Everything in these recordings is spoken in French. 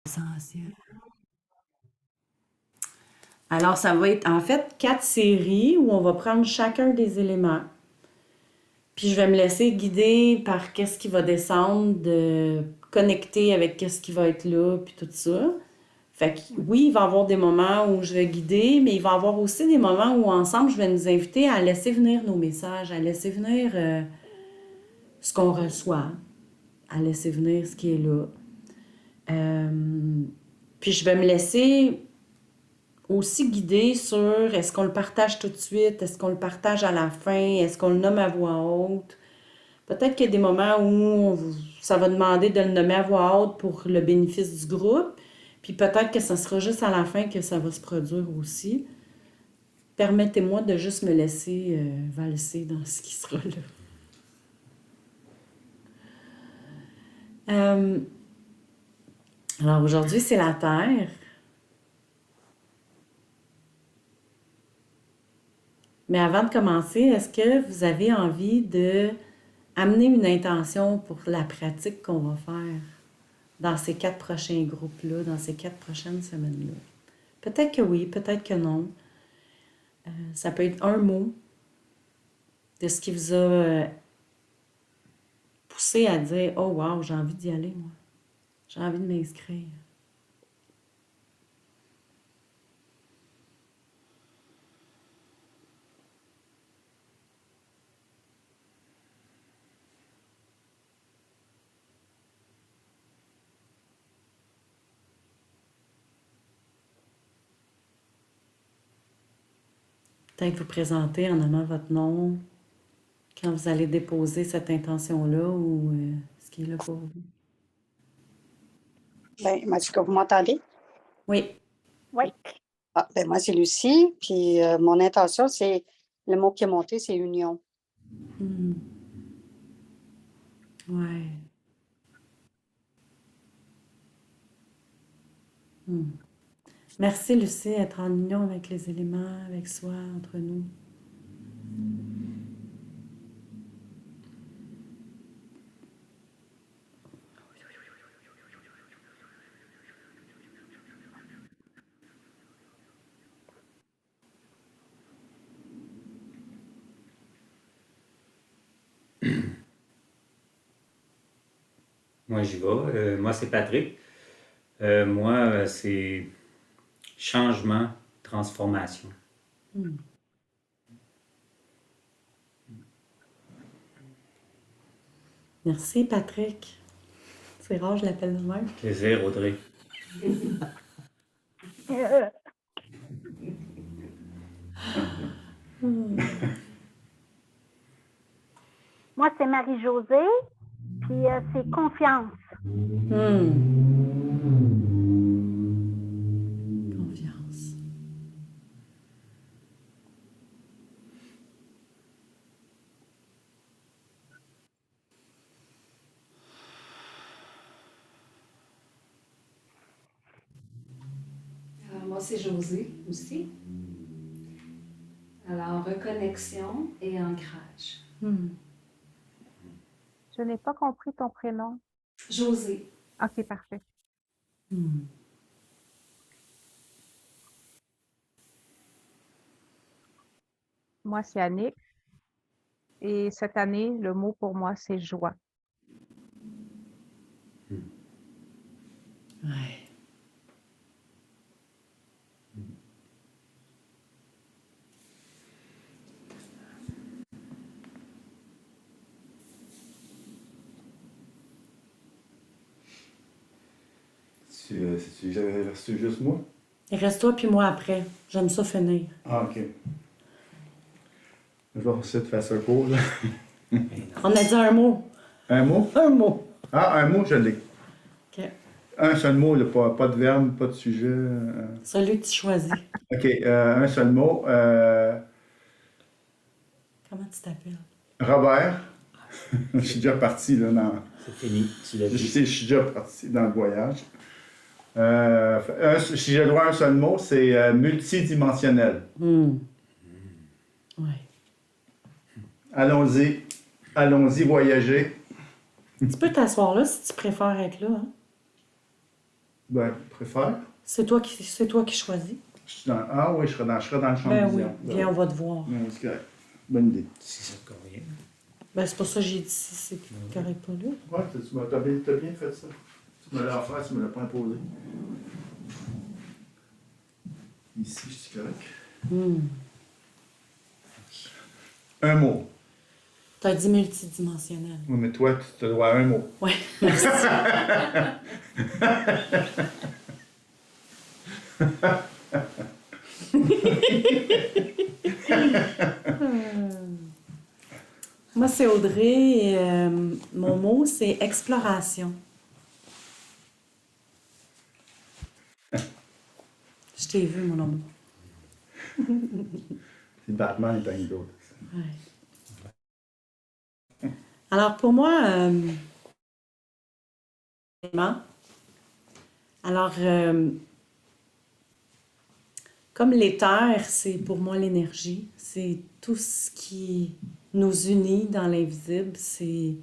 Essentiel. Alors, ça va être en fait 4 séries où on va prendre chacun des éléments. Puis je vais me laisser guider par qu'est-ce qui va descendre, de connecter avec qu'est-ce qui va être là, puis tout ça. Fait que oui, il va y avoir des moments où je vais guider, mais il va y avoir aussi des moments où ensemble, je vais nous inviter à laisser venir nos messages, à laisser venir ce qu'on reçoit, à laisser venir ce qui est là. Euh, Puis je vais me laisser aussi guider sur est-ce qu'on le partage tout de suite, est-ce qu'on le partage à la fin, est-ce qu'on le nomme à voix haute. Peut-être qu'il y a des moments où ça va demander de le nommer à voix haute pour le bénéfice du groupe, puis peut-être que ça sera juste à la fin que ça va se produire aussi. Permettez-moi de juste me laisser valser dans ce qui sera là. Euh, alors aujourd'hui, c'est la Terre. Mais avant de commencer, est-ce que vous avez envie de amener une intention pour la pratique qu'on va faire dans ces 4 prochains groupes-là, dans ces 4 prochaines semaines-là? Peut-être que oui, peut-être que non. Ça peut être un mot de ce qui vous a poussé à dire oh wow, j'ai envie d'y aller, moi. J'ai envie de m'inscrire. Peut-être vous présenter en nommant votre nom quand vous allez déposer cette intention-là ou ce qui est là pour vous. Bien, est-ce que vous m'entendez? Oui. Oui. Ah, ben moi, c'est Lucie, puis mon intention, c'est, le mot qui est monté, c'est union. Ouais. Merci, Lucie, être en union avec les éléments, avec soi, entre nous. Moi, j'y vais. Moi, c'est Patrick. C'est changement, transformation. Merci, Patrick. C'est rare, je l'appelle de même. Plaisir, Audrey. Moi, c'est Marie-Josée, puis c'est confiance. Confiance. Alors, moi, c'est Josée aussi. Alors, reconnexion et ancrage. Je n'ai pas compris ton prénom. Josée. OK, parfait. Moi, c'est Annick. Et cette année, le mot pour moi, c'est joie. Ouais. C'est juste moi? Il reste toi puis moi après. J'aime ça finir. Ah, OK. Je vais essayer de faire ça court, là. On a dit un mot. Un mot? Un mot. Ah, un mot, je l'ai. OK. Un seul mot, là, pas de verbe, pas de sujet. Celui que tu choisis. OK, un seul mot. Comment tu t'appelles? Robert. Je suis déjà parti, là, dans... C'est fini, tu l'as Je dit. sais, je suis déjà parti dans le voyage. Si j'ai le droit à un seul mot, c'est multidimensionnel. Ouais. Allons-y. Allons-y voyager. Tu peux t'asseoir là si tu préfères être là. Hein? Ben, préfère. C'est toi qui choisis. Ah oui, je serais dans le champ Ben de oui, vision. viens, on va te voir. Ben, c'est correct. Bonne idée. Si ça te convient. Ben, c'est pour ça que j'ai dit si c'est correct pas là. Ouais, t'as bien fait ça. Tu me l'as offert, tu me l'as pas imposé. Ici, je suis correct. Un mot. T'as dit multidimensionnel. Oui, mais toi, tu te dois un mot. Ouais, merci. Moi, c'est Audrey et mon mot, c'est exploration. Je t'ai vu, mon amour. C'est Batman et tant d'autres. Ouais. Alors, pour moi, alors, comme l'éther, c'est pour moi l'énergie. C'est tout ce qui nous unit dans l'invisible. C'est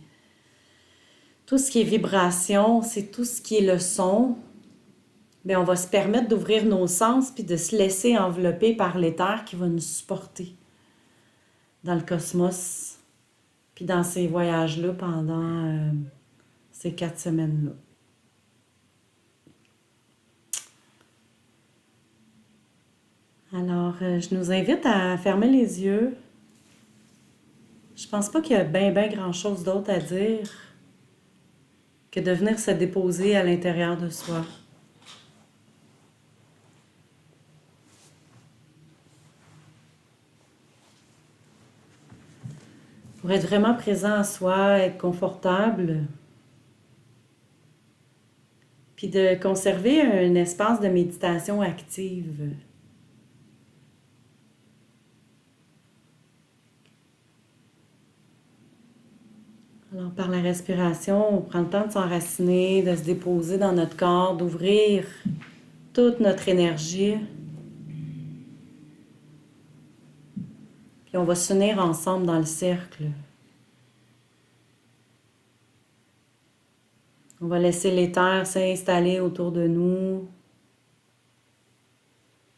tout ce qui est vibration. C'est tout ce qui est le son. Bien, on va se permettre d'ouvrir nos sens puis de se laisser envelopper par l'éther qui va nous supporter dans le cosmos puis dans ces voyages-là pendant ces 4 semaines-là. Alors, je nous invite à fermer les yeux. Je pense pas qu'il y a bien grand-chose d'autre à dire que de venir se déposer à l'intérieur de soi. Pour être vraiment présent à soi, être confortable, puis de conserver un espace de méditation active. Alors, par la respiration, on prend le temps de s'enraciner, de se déposer dans notre corps, d'ouvrir toute notre énergie. Puis on va s'unir ensemble dans le cercle. On va laisser l'éther s'installer autour de nous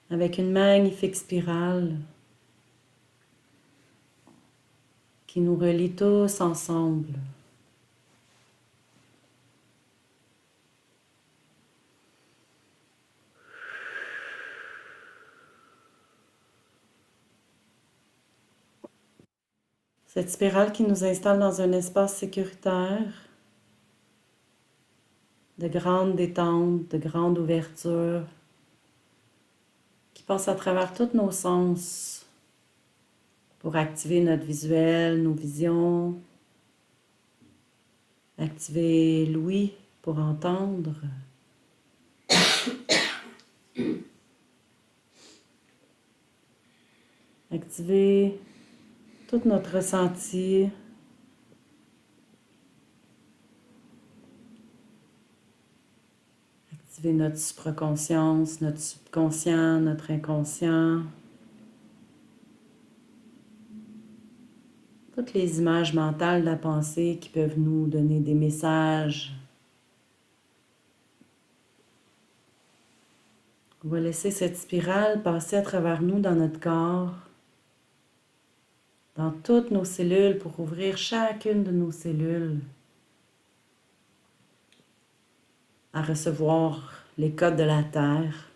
avec une magnifique spirale qui nous relie tous ensemble. Cette spirale qui nous installe dans un espace sécuritaire, de grande détente, de grande ouverture, qui passe à travers tous nos sens pour activer notre visuel, nos visions, activer l'ouïe pour entendre, activer tout notre ressenti, activer notre supraconscience, notre subconscient, notre inconscient. Toutes les images mentales de la pensée qui peuvent nous donner des messages. On va laisser cette spirale passer à travers nous dans notre corps, dans toutes nos cellules pour ouvrir chacune de nos cellules à recevoir les codes de la Terre.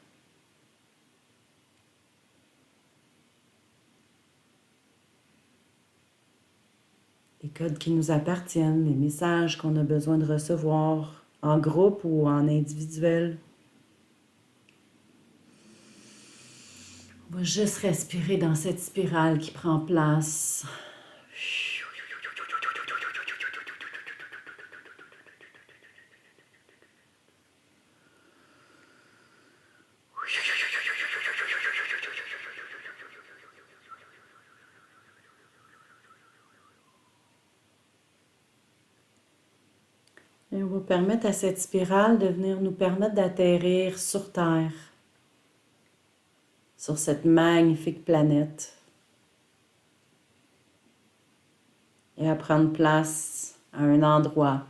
Les codes qui nous appartiennent, les messages qu'on a besoin de recevoir en groupe ou en individuel. On va juste respirer dans cette spirale qui prend place. Et on va permettre à cette spirale de venir nous permettre d'atterrir sur Terre, sur cette magnifique planète, et à prendre place à un endroit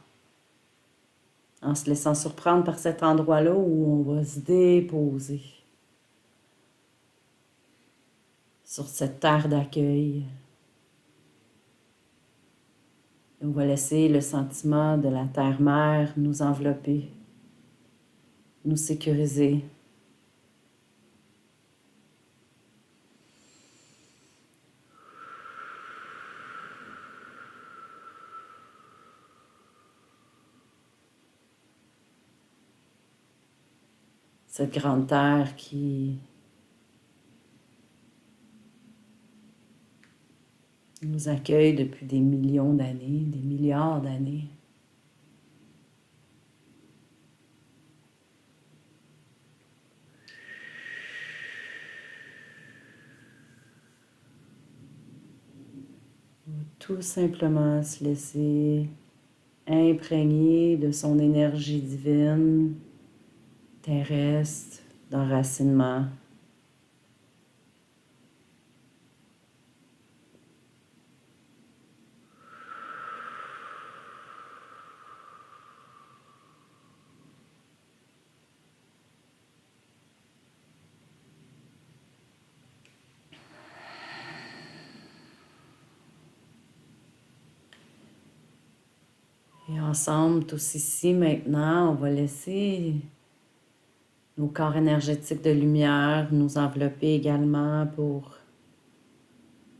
en se laissant surprendre par cet endroit-là où on va se déposer sur cette terre d'accueil. Et on va laisser le sentiment de la terre-mère nous envelopper, nous sécuriser. Cette grande terre qui nous accueille depuis des millions d'années, des milliards d'années. On va tout simplement se laisser imprégner de son énergie divine, terrestre, d'enracinement. Et ensemble, tous ici, maintenant, on va laisser nos corps énergétiques de lumière nous envelopper également pour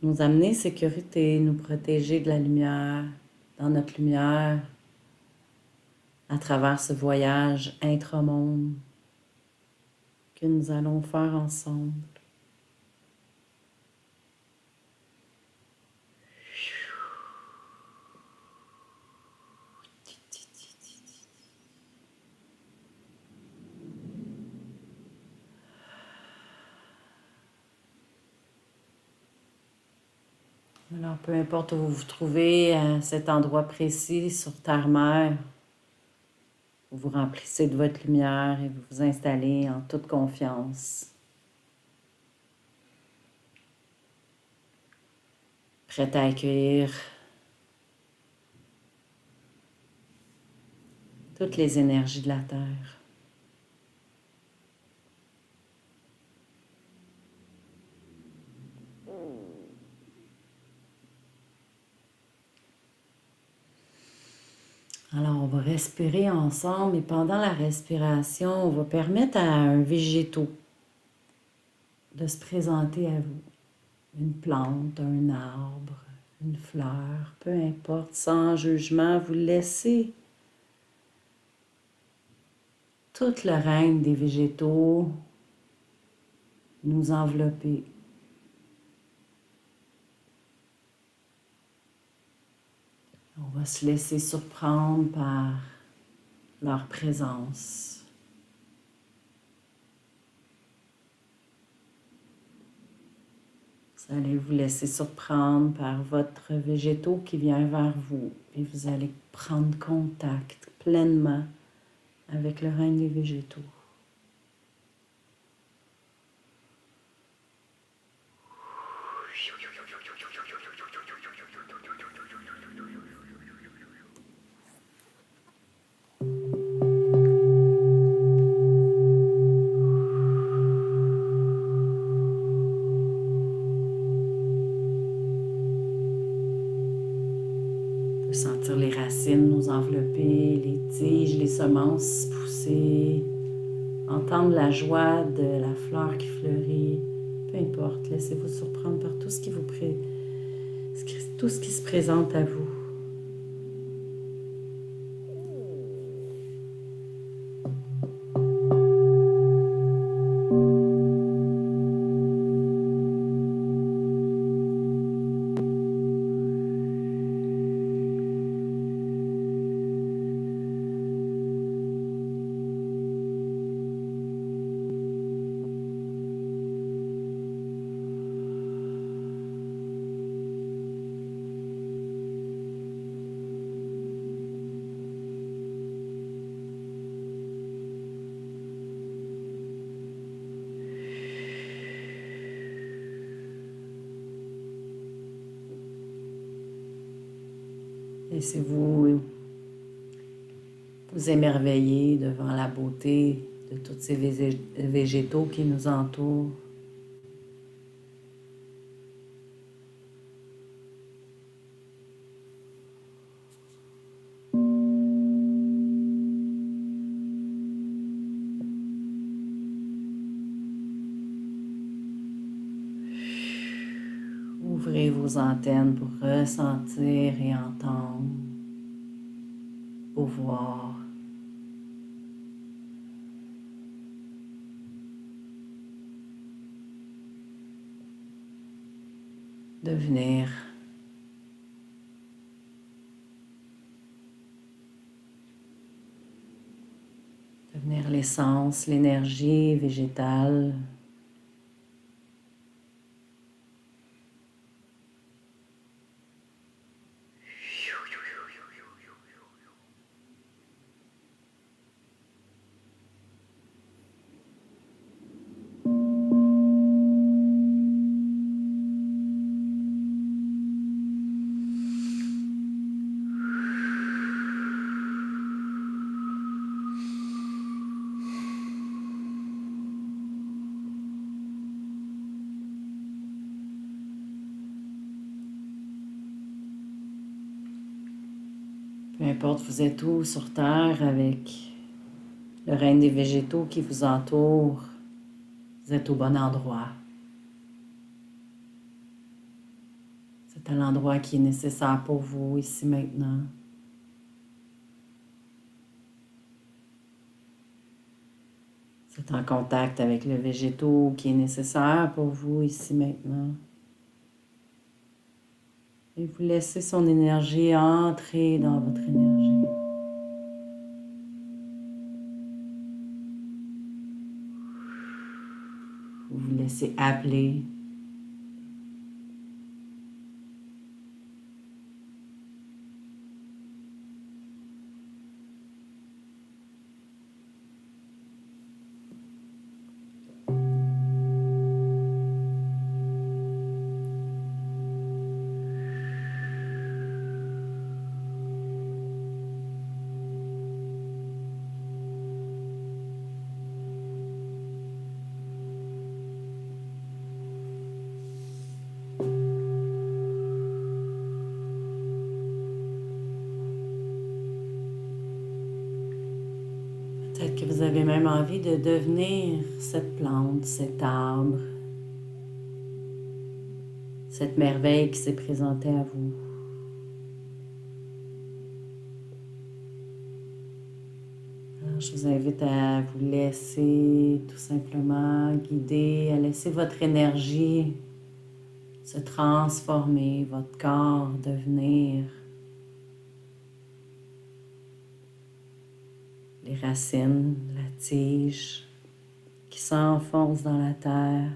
nous amener sécurité, nous protéger de la lumière, dans notre lumière, à travers ce voyage intramonde que nous allons faire ensemble. Alors, peu importe où vous vous trouvez, à cet endroit précis sur Terre-Mère, vous vous remplissez de votre lumière et vous vous installez en toute confiance, prête à accueillir toutes les énergies de la Terre. Alors, on va respirer ensemble et pendant la respiration, on va permettre à un végétaux de se présenter à vous. Une plante, un arbre, une fleur, peu importe, sans jugement, vous laissez tout le règne des végétaux nous envelopper. On va se laisser surprendre par leur présence. Vous allez vous laisser surprendre par votre végétaux qui vient vers vous et vous allez prendre contact pleinement avec le règne des végétaux. Sentir les racines nous envelopper, les tiges, les semences pousser, entendre la joie de la fleur qui fleurit, peu importe, laissez-vous surprendre par tout ce qui tout ce qui se présente à vous. Laissez-vous Vous émerveillez devant la beauté de tous ces végétaux qui nous entourent. Ouvrez vos antennes pour ressentir et entendre, pour voir. Devenir l'essence, l'énergie végétale. Peu importe vous êtes où sur Terre avec le règne des végétaux qui vous entoure, vous êtes au bon endroit. C'est à l'endroit qui est nécessaire pour vous ici maintenant. Vous êtes en contact avec le végétaux qui est nécessaire pour vous ici maintenant. Et vous laissez son énergie entrer dans votre énergie. Vous vous laissez appeler. Peut-être que vous avez même envie de devenir cette plante, cet arbre, cette merveille qui s'est présentée à vous. Alors, je vous invite à vous laisser tout simplement guider, à laisser votre énergie se transformer, votre corps devenir les racines, la tige qui s'enfonce dans la terre.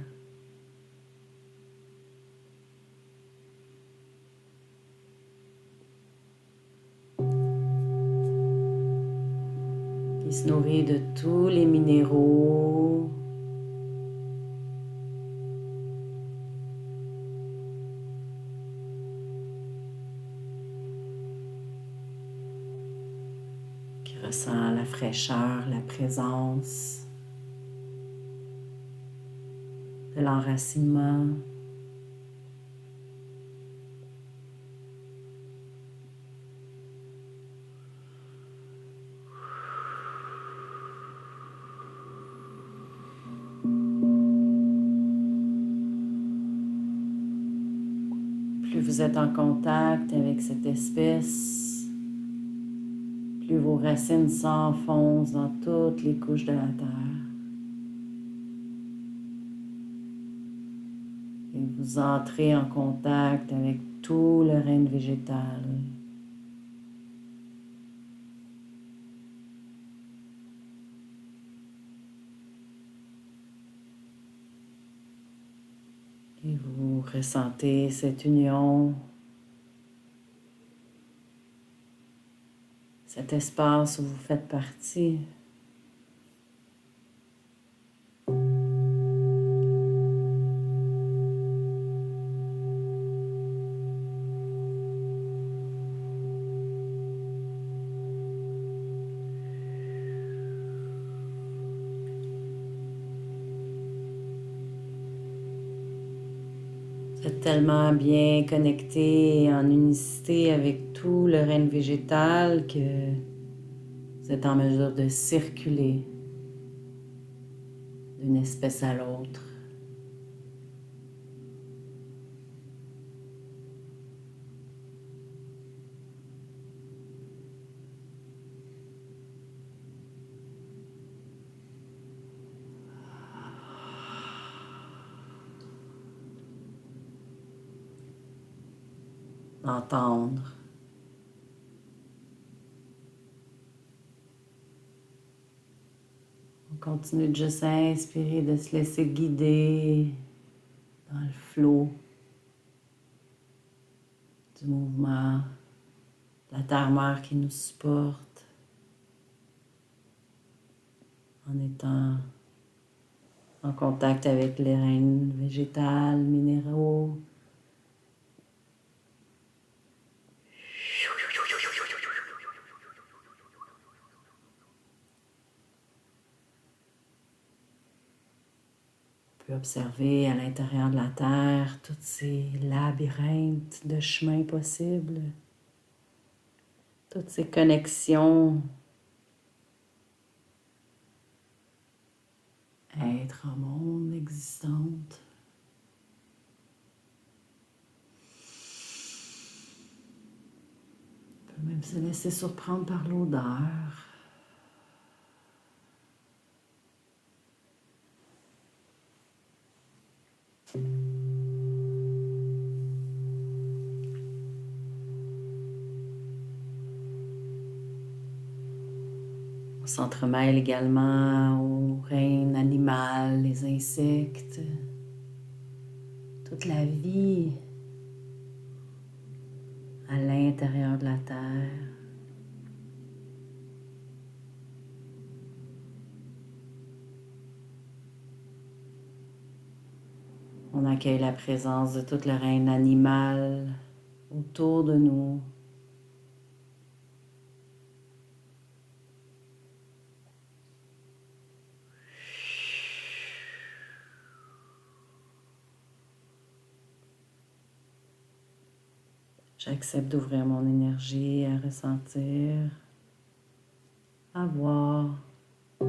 Qui se nourrit de tous les minéraux, qui ressent la fraîcheur, la présence de l'enracinement. Plus vous êtes en contact avec cette espèce, plus vos racines s'enfoncent dans toutes les couches de la terre. Et vous entrez en contact avec tout le règne végétal. Et vous ressentez cette union, cet espace où vous faites partie. Vous êtes tellement bien connecté et en unicité avec tout le règne végétal que vous êtes en mesure de circuler d'une espèce à l'autre. Entendre. On continue de juste inspirer, de se laisser guider dans le flot du mouvement, de la terre-mère qui nous supporte en étant en contact avec les règnes végétales, minéraux. On peut observer à l'intérieur de la Terre tous ces labyrinthes de chemins possibles, toutes ces connexions êtres en monde existantes. On peut même se laisser surprendre par l'odeur. On s'entremêle également au règne animal, les insectes, toute la vie à l'intérieur de la Terre. On accueille la présence de tout le règne animal autour de nous. J'accepte d'ouvrir mon énergie à ressentir, à voir, à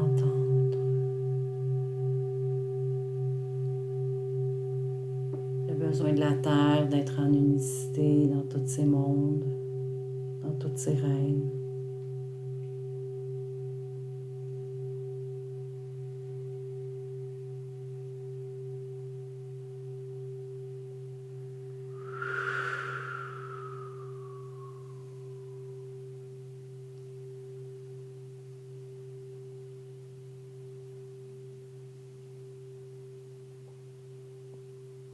entendre. Le besoin de la Terre d'être en unicité dans tous ces mondes, dans toutes ces règnes.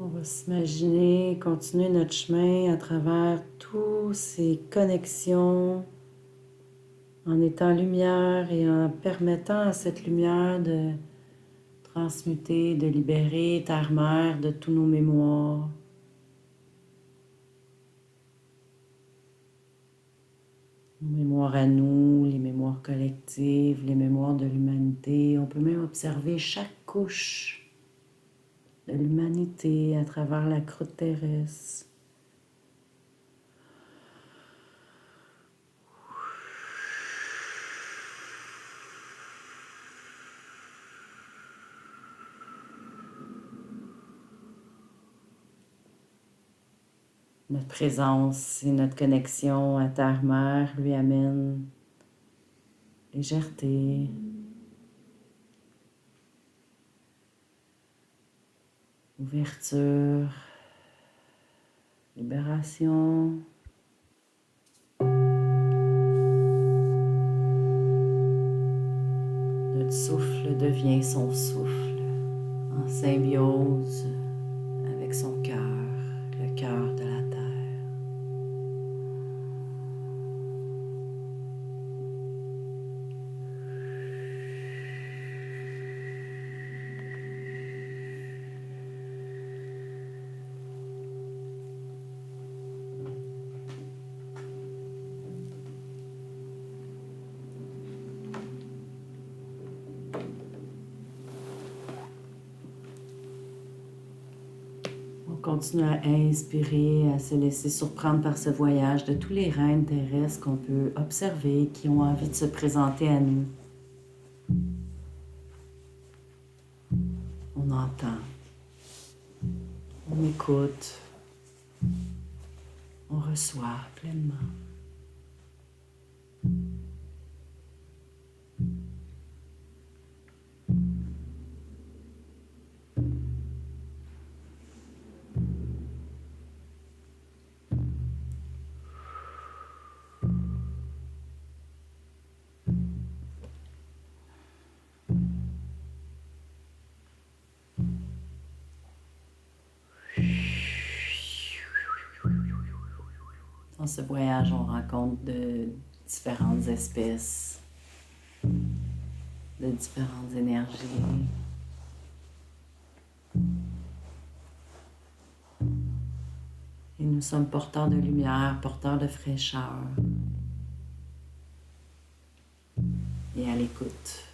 On va s'imaginer continuer notre chemin à travers toutes ces connexions en étant lumière et en permettant à cette lumière de transmuter, de libérer Terre-Mère de tous nos mémoires. Nos mémoires à nous, les mémoires collectives, les mémoires de l'humanité. On peut même observer chaque couche de l'humanité à travers la croûte terrestre. Notre présence et notre connexion à Terre-Mère lui amène légèreté, ouverture, libération. Notre souffle devient son souffle, en symbiose avec son cœur, le cœur de la Terre. continue à inspirer, à se laisser surprendre par ce voyage de tous les règnes terrestres qu'on peut observer, qui ont envie de se présenter à nous. On entend, on écoute, on reçoit pleinement. Dans ce voyage, on rencontre de différentes espèces, de différentes énergies. Et nous sommes porteurs de lumière, porteurs de fraîcheur. Et à l'écoute.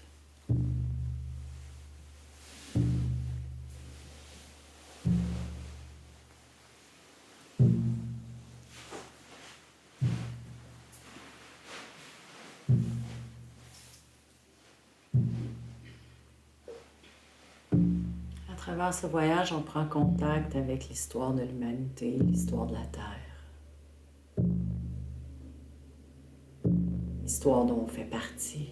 À travers ce voyage, on prend contact avec l'histoire de l'humanité, l'histoire de la Terre. L'histoire dont on fait partie.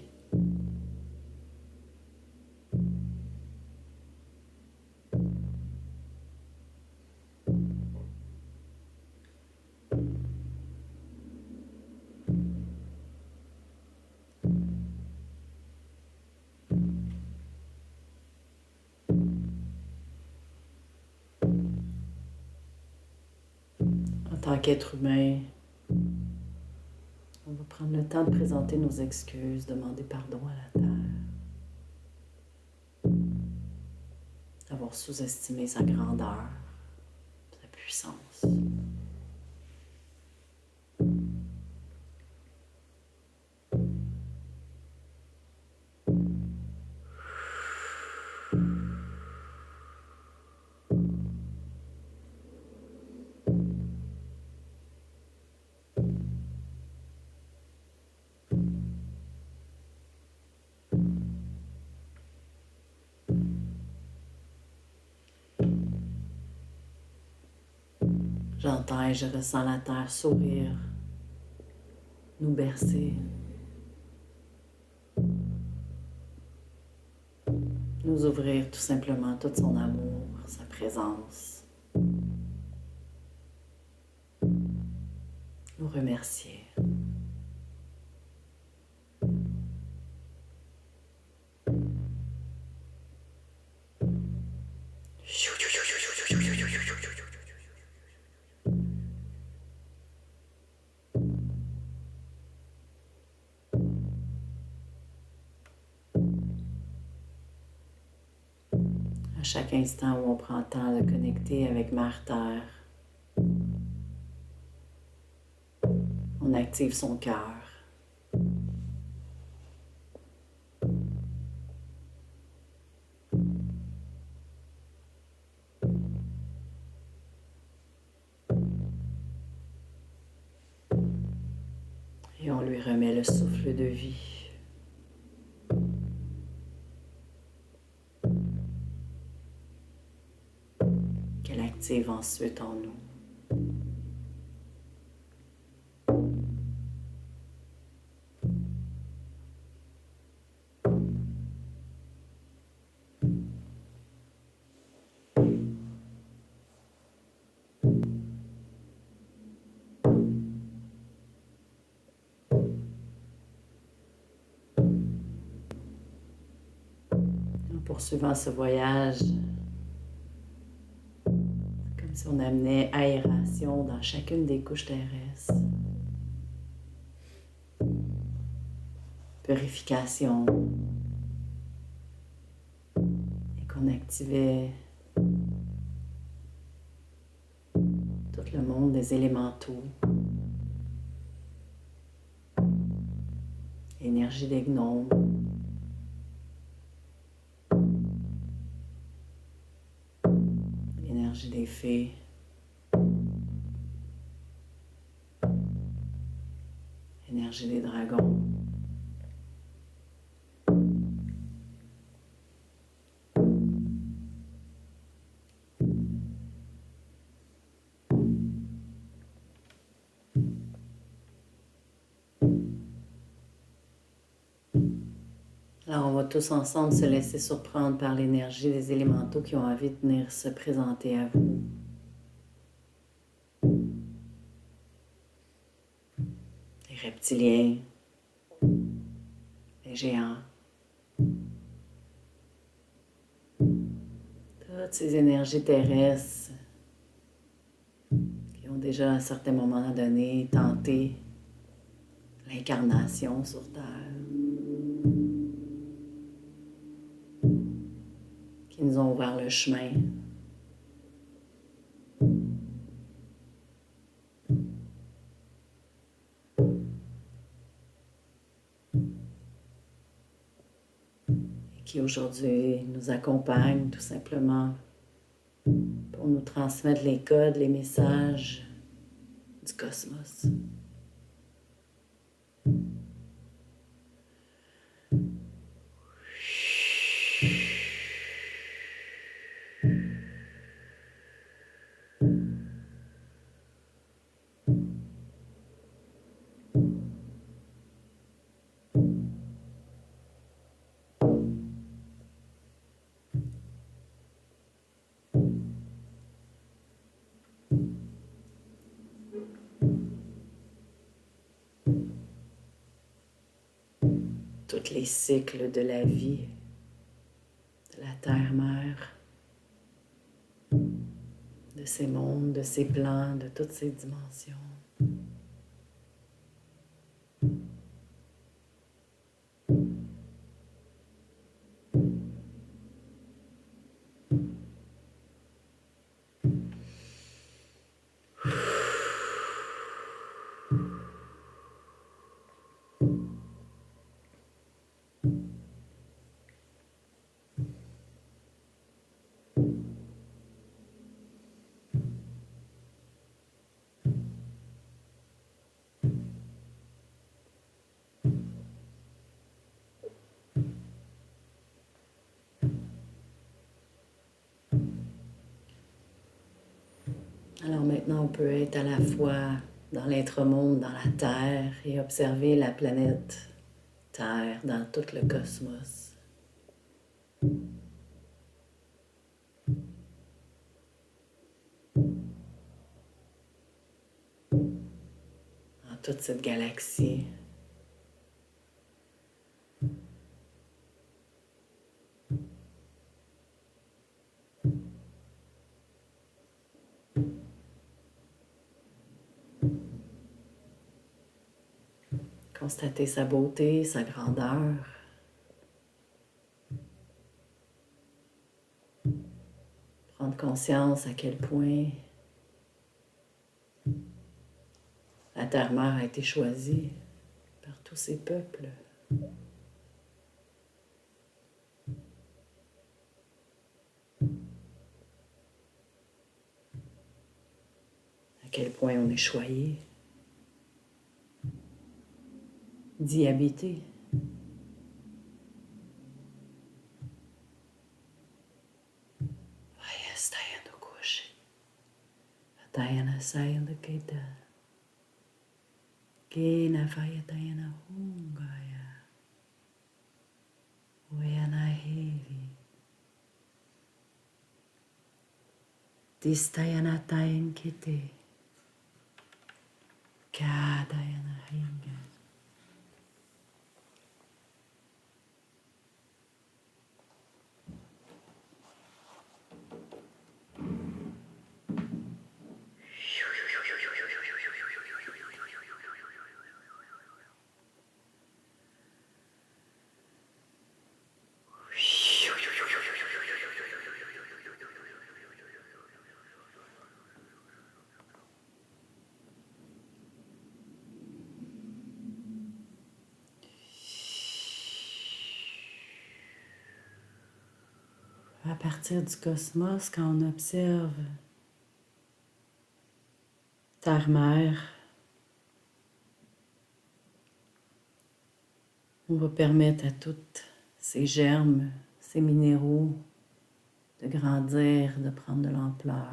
En tant qu'être humain, on va prendre le temps de présenter nos excuses, demander pardon à la Terre, d'avoir sous-estimé sa grandeur, sa puissance. J'entends et je ressens la terre sourire, nous bercer, nous ouvrir tout simplement tout son amour, sa présence, nous remercier. À chaque instant où on prend le temps de connecter avec Mère Terre, on active son cœur. Et on lui remet le souffle de vie. Qu'elle active ensuite en nous. En poursuivant ce voyage, comme si on amenait aération dans chacune des couches terrestres. Purification. Et qu'on activait tout le monde des élémentaux. Énergie des gnomes. Énergie des fées. l'énergie des dragons. Alors, on va tous ensemble se laisser surprendre par l'énergie des élémentaux qui ont envie de venir se présenter à vous. Les reptiliens, les géants. Toutes ces énergies terrestres qui ont déjà à un certain moment donné tenté l'incarnation sur Terre. Qui nous ont ouvert le chemin. Et qui aujourd'hui nous accompagnent tout simplement pour nous transmettre les codes, les messages du cosmos. Tous les cycles de la vie, de la Terre-Mère, de ces mondes, de ces plans, de toutes ces dimensions. Alors maintenant, on peut être à la fois dans l'être-monde, dans la Terre, et observer la planète Terre dans tout le cosmos. Dans toute cette galaxie. Constater sa beauté, sa grandeur. Prendre conscience à quel point la Terre-Mère a été choisie par tous ces peuples. À quel point on est choyé d'y habiter. Vayastayana Koshi, Vatayana Sayana Keta, Kena Vayatayana Hungaya, Oyana Hevi, Distayana Tayan Kete, Kadayana Hinga. À partir du cosmos, quand on observe Terre-Mère, On va permettre à tous ces germes, ces minéraux de grandir, de prendre de l'ampleur,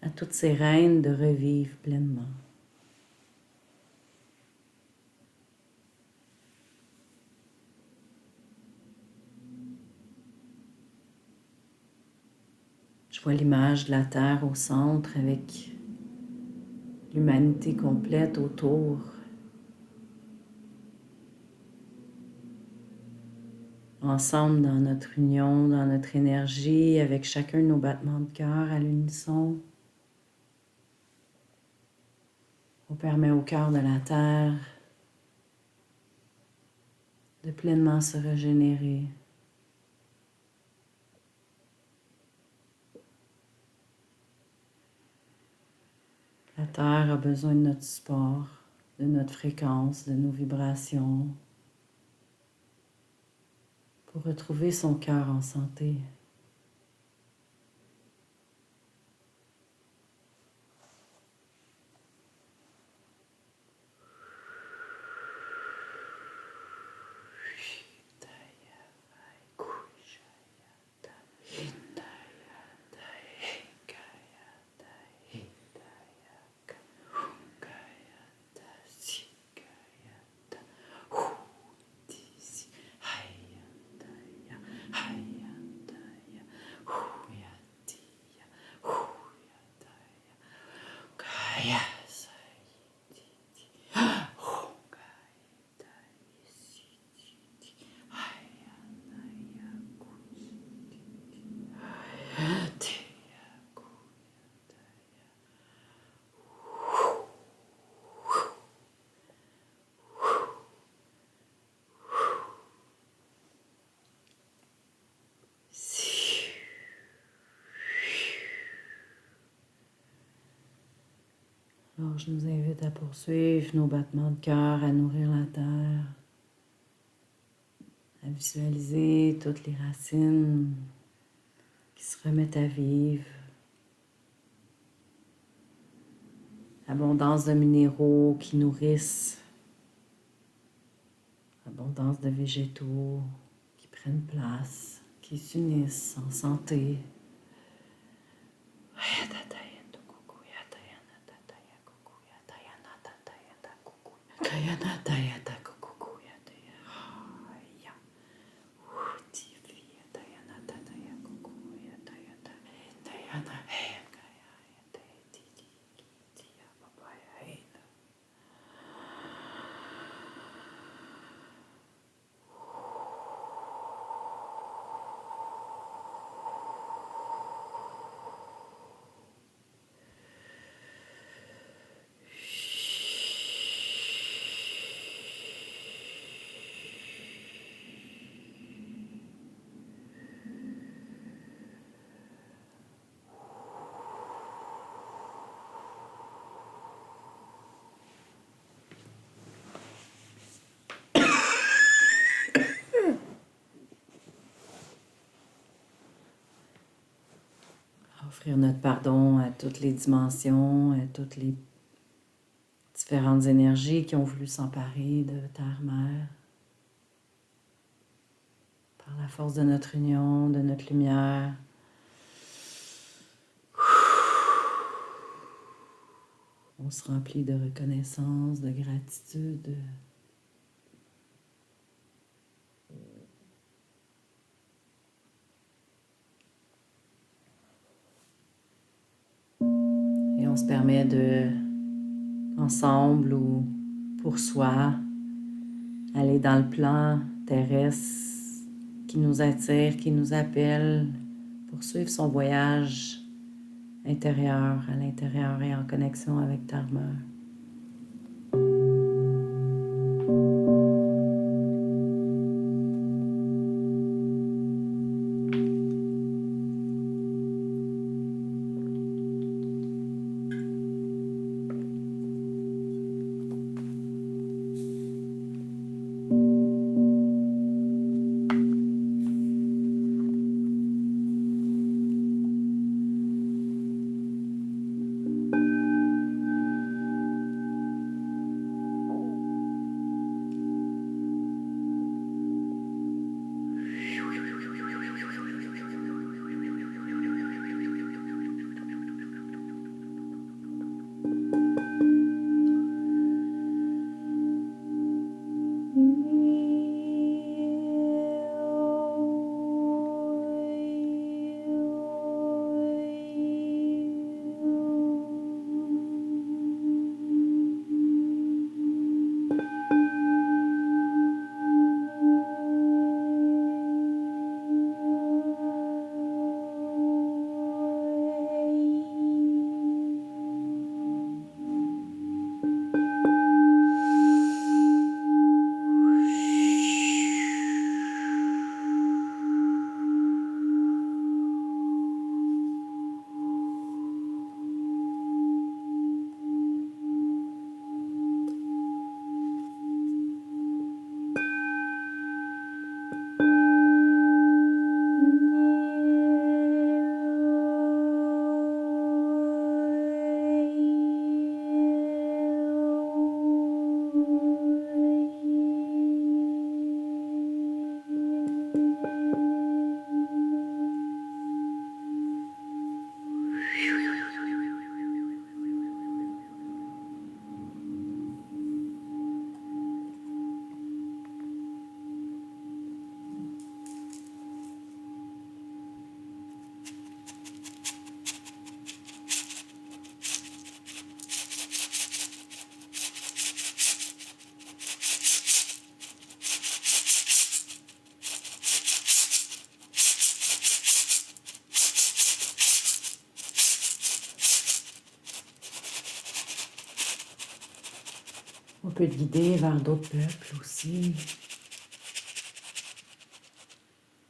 à toutes ces reines de revivre pleinement. Je vois l'image de la Terre au centre avec l'humanité complète autour. Ensemble dans notre union, dans notre énergie, avec chacun de nos battements de cœur à l'unisson. On permet au cœur de la Terre de pleinement se régénérer. La Terre a besoin de notre support, de notre fréquence, de nos vibrations pour retrouver son cœur en santé. Alors, je nous invite à poursuivre nos battements de cœur, à nourrir la terre, à visualiser toutes les racines qui se remettent à vivre. Abondance de minéraux qui nourrissent, abondance de végétaux qui prennent place, qui s'unissent en santé. Offrir notre pardon à toutes les dimensions, à toutes les différentes énergies qui ont voulu s'emparer de Terre-Mère. Par la force de notre union, de notre lumière. On se remplit de reconnaissance, de gratitude. Et on se permet de, ensemble ou pour soi, aller dans le plan terrestre qui nous attire, qui nous appelle, poursuivre son voyage intérieur, à l'intérieur et en connexion avec Terre-Mère. On peut te guider vers d'autres peuples aussi.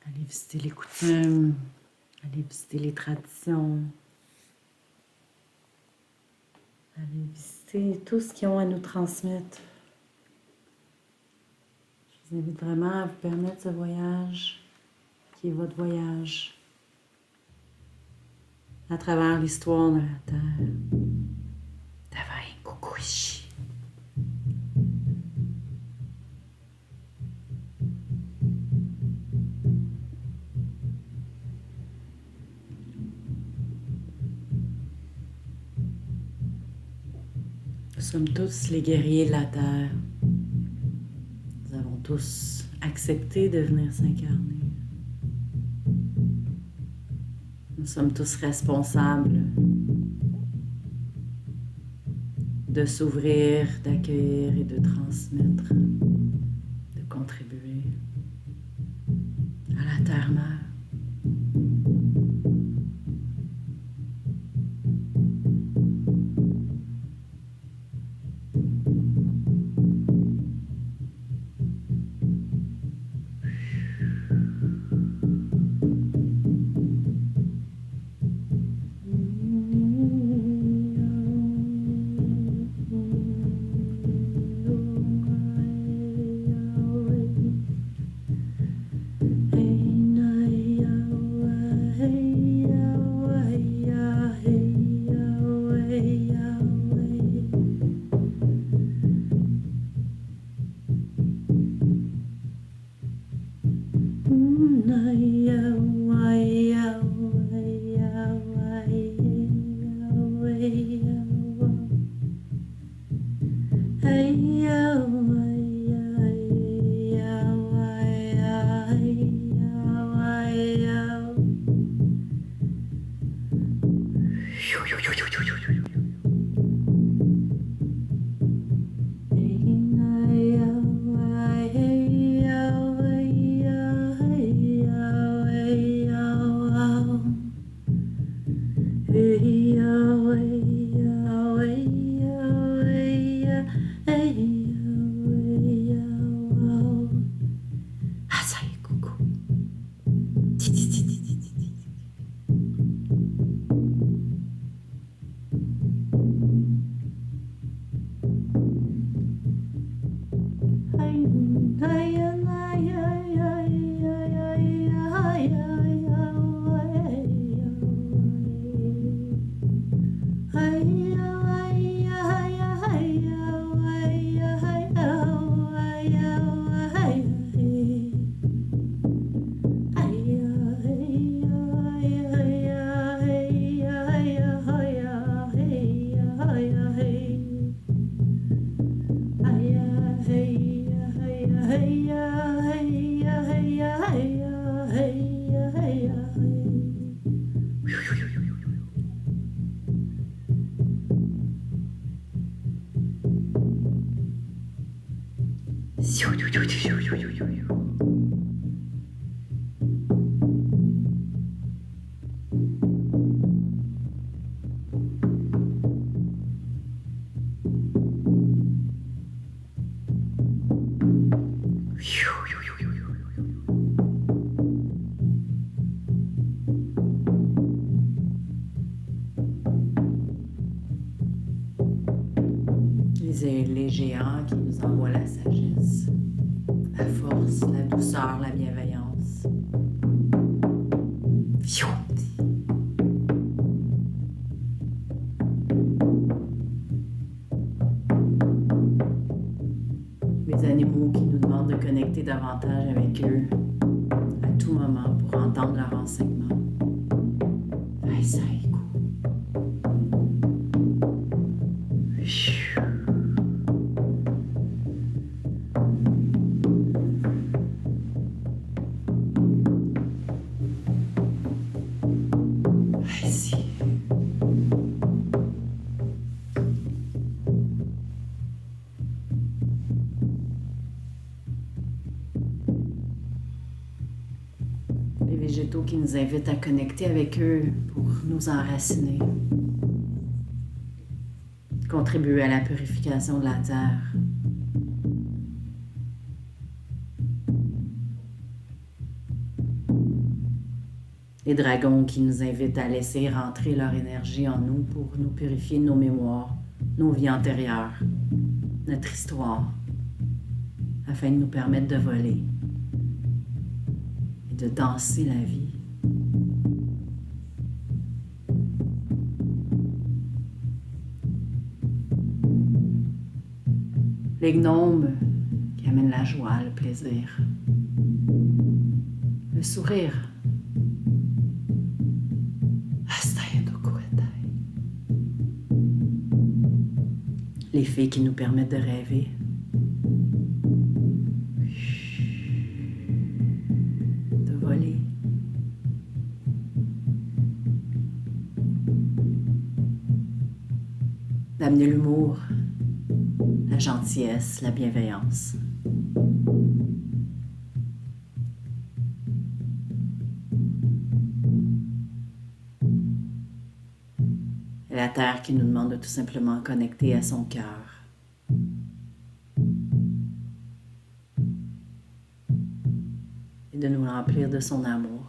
Aller visiter les coutumes, aller visiter les traditions, aller visiter tout ce qu'ils ont à nous transmettre. Je vous invite vraiment à vous permettre ce voyage, qui est votre voyage, à travers l'histoire de la Terre. Tawai Kukuishi. Nous sommes tous les guerriers de la Terre. Nous avons tous accepté de venir s'incarner. Nous sommes tous responsables de s'ouvrir, d'accueillir et de transmettre, de contribuer à la Terre-Mère. Les géants qui nous envoient la sagesse, la force, la douceur, la bienveillance. Les animaux qui nous demandent de connecter davantage avec eux à tout moment pour entendre leur enseignement. Les végétaux qui nous invitent à connecter avec eux pour nous enraciner, contribuer à la purification de la terre. Les dragons qui nous invitent à laisser rentrer leur énergie en nous pour nous purifier de nos mémoires, nos vies antérieures, notre histoire, afin de nous permettre de voler et de danser la vie. Les gnomes qui amènent la joie, le plaisir, le sourire. Les fées qui nous permettent de rêver. De voler. D'amener l'humour, la gentillesse, la bienveillance. Et la terre qui nous demande de tout simplement connecter à son cœur. Et de nous remplir de son amour.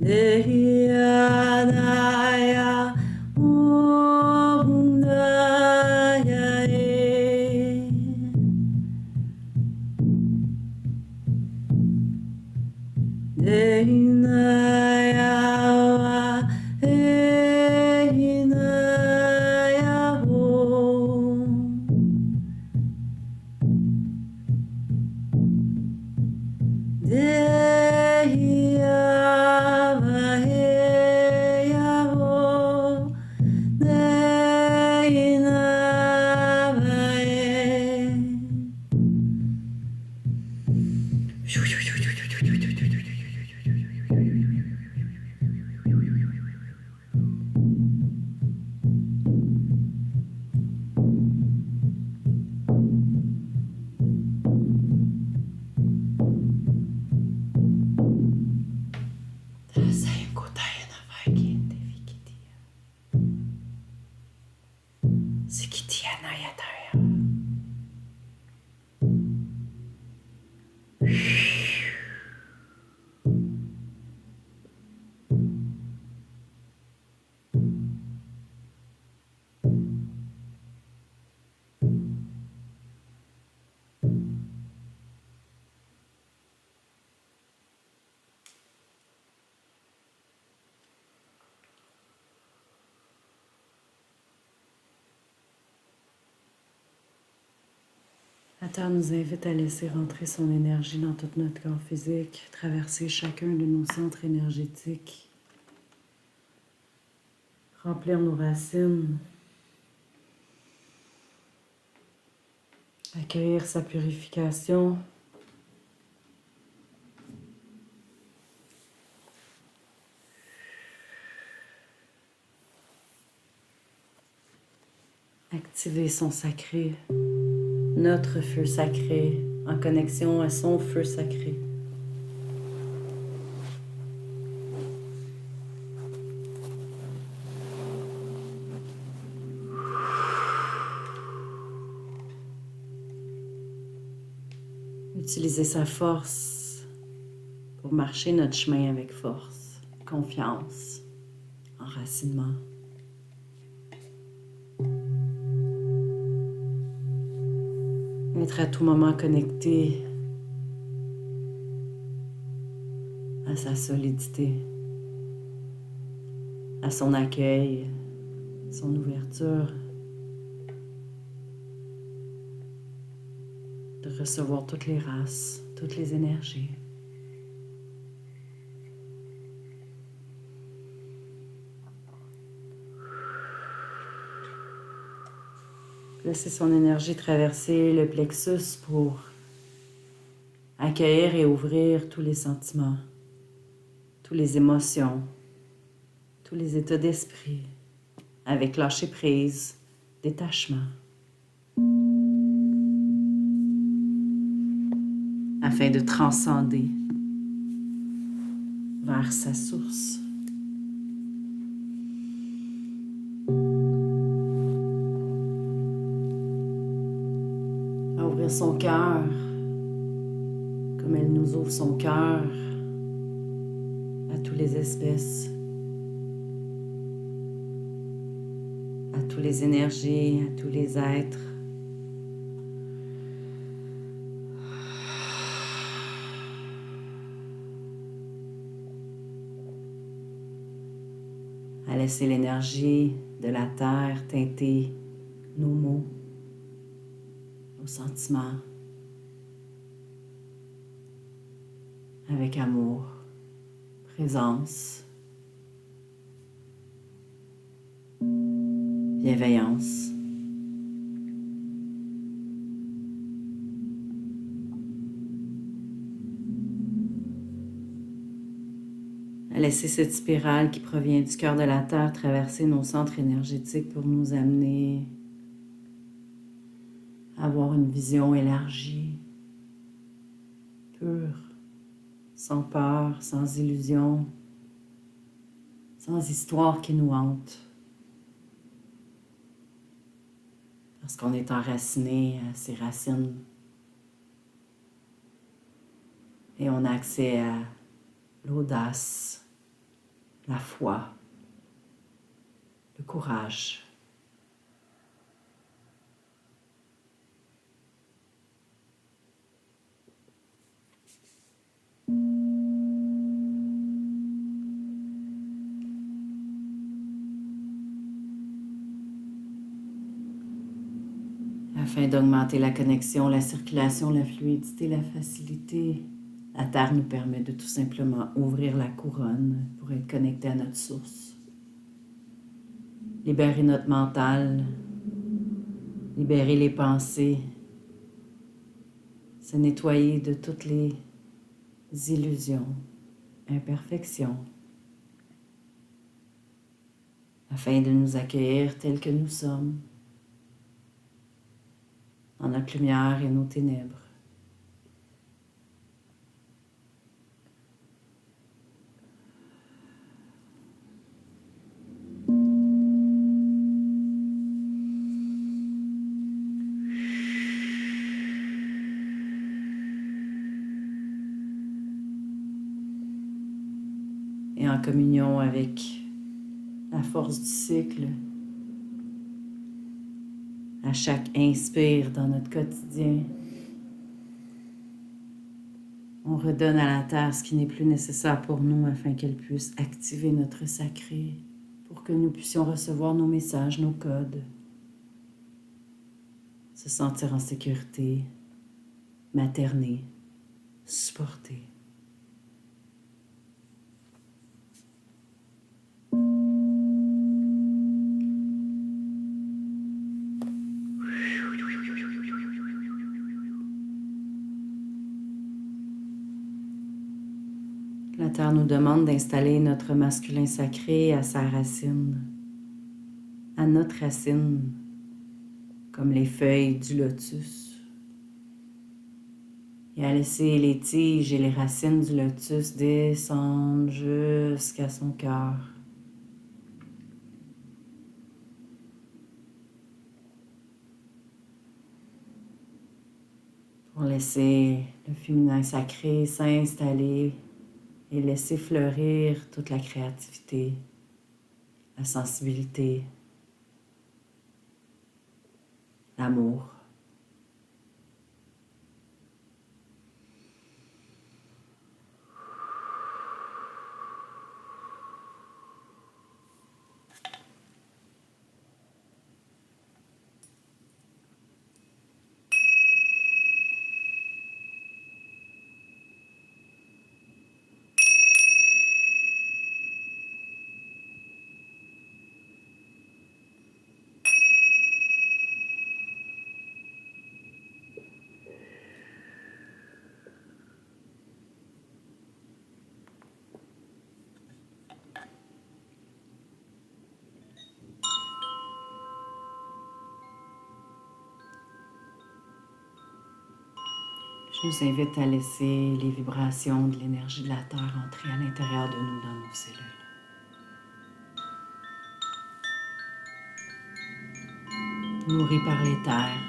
Dehianaya, La Terre nous invite à laisser rentrer son énergie dans tout notre corps physique, traverser chacun de nos centres énergétiques, remplir nos racines, accueillir sa purification. Activer son sacré, notre feu sacré, en connexion à son feu sacré. Utiliser sa force pour marcher notre chemin avec force, confiance, enracinement. Être à tout moment connecté à sa solidité, à son accueil, son ouverture, de recevoir toutes les races, toutes les énergies. Laissez son énergie traverser le plexus pour accueillir et ouvrir tous les sentiments, toutes les émotions, tous les états d'esprit, avec lâcher prise, détachement, afin de transcender vers sa source. À ouvrir son cœur, comme elle nous ouvre son cœur à toutes les espèces, à toutes les énergies, à tous les êtres. À laisser l'énergie de la terre teinter nos mots, nos sentiments, avec amour, présence, bienveillance. À laisser cette spirale qui provient du cœur de la Terre traverser nos centres énergétiques pour nous amener à avoir une vision élargie, pure, sans peur, sans illusion, sans histoire qui nous hante. Parce qu'on est enraciné à ses racines et on a accès à l'audace, la foi, le courage. Afin d'augmenter la connexion, la circulation, la fluidité, la facilité, la Terre nous permet de tout simplement ouvrir la couronne pour être connecté à notre source. Libérer notre mental, libérer les pensées, se nettoyer de toutes les illusions, imperfections, afin de nous accueillir tels que nous sommes, dans notre lumière et nos ténèbres. Et en communion avec la force du cycle, à chaque inspire dans notre quotidien, on redonne à la Terre ce qui n'est plus nécessaire pour nous afin qu'elle puisse activer notre sacré pour que nous puissions recevoir nos messages, nos codes, se sentir en sécurité, materner, supporter. La Terre nous demande d'installer notre masculin sacré à sa racine, à notre racine, comme les feuilles du lotus, et à laisser les tiges et les racines du lotus descendre jusqu'à son cœur. Pour laisser le féminin sacré s'installer et laisser fleurir toute la créativité, la sensibilité, l'amour. Je vous invite à laisser les vibrations de l'énergie de la Terre entrer à l'intérieur de nous, dans nos cellules. Nourris par les terres,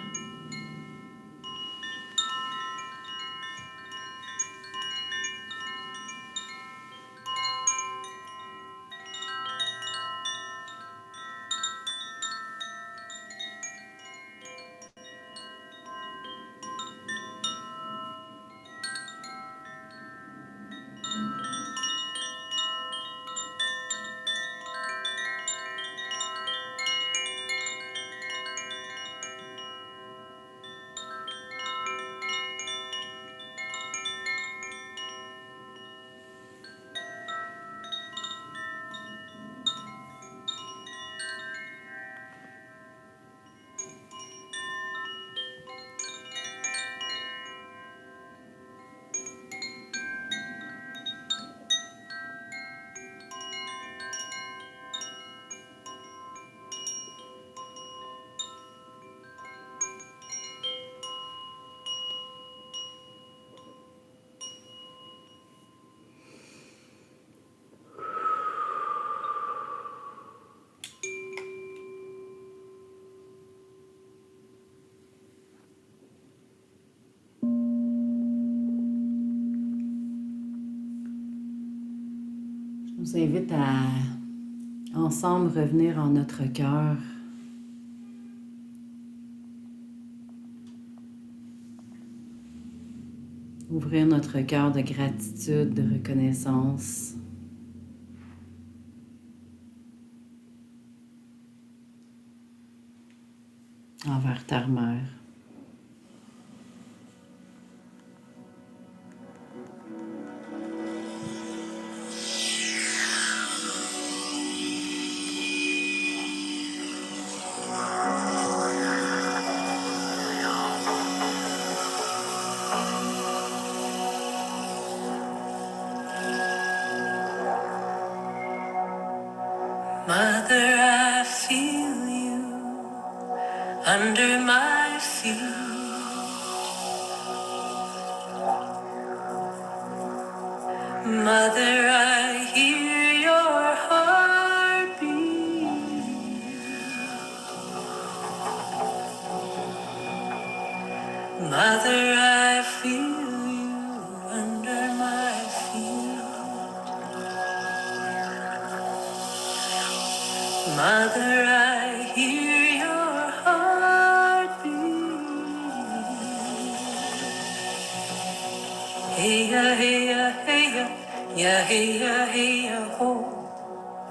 je vous invite à ensemble revenir en notre cœur. Ouvrir notre cœur de gratitude, de reconnaissance. Envers Terre-Mère. Mother, I feel you under my feet. Mother, I hear your heartbeat. Mother, I feel you under my feet. Mother, I hear your heartbeat. Hey ya, hey ya, hey ya, ya hey ya, hey ya, ho.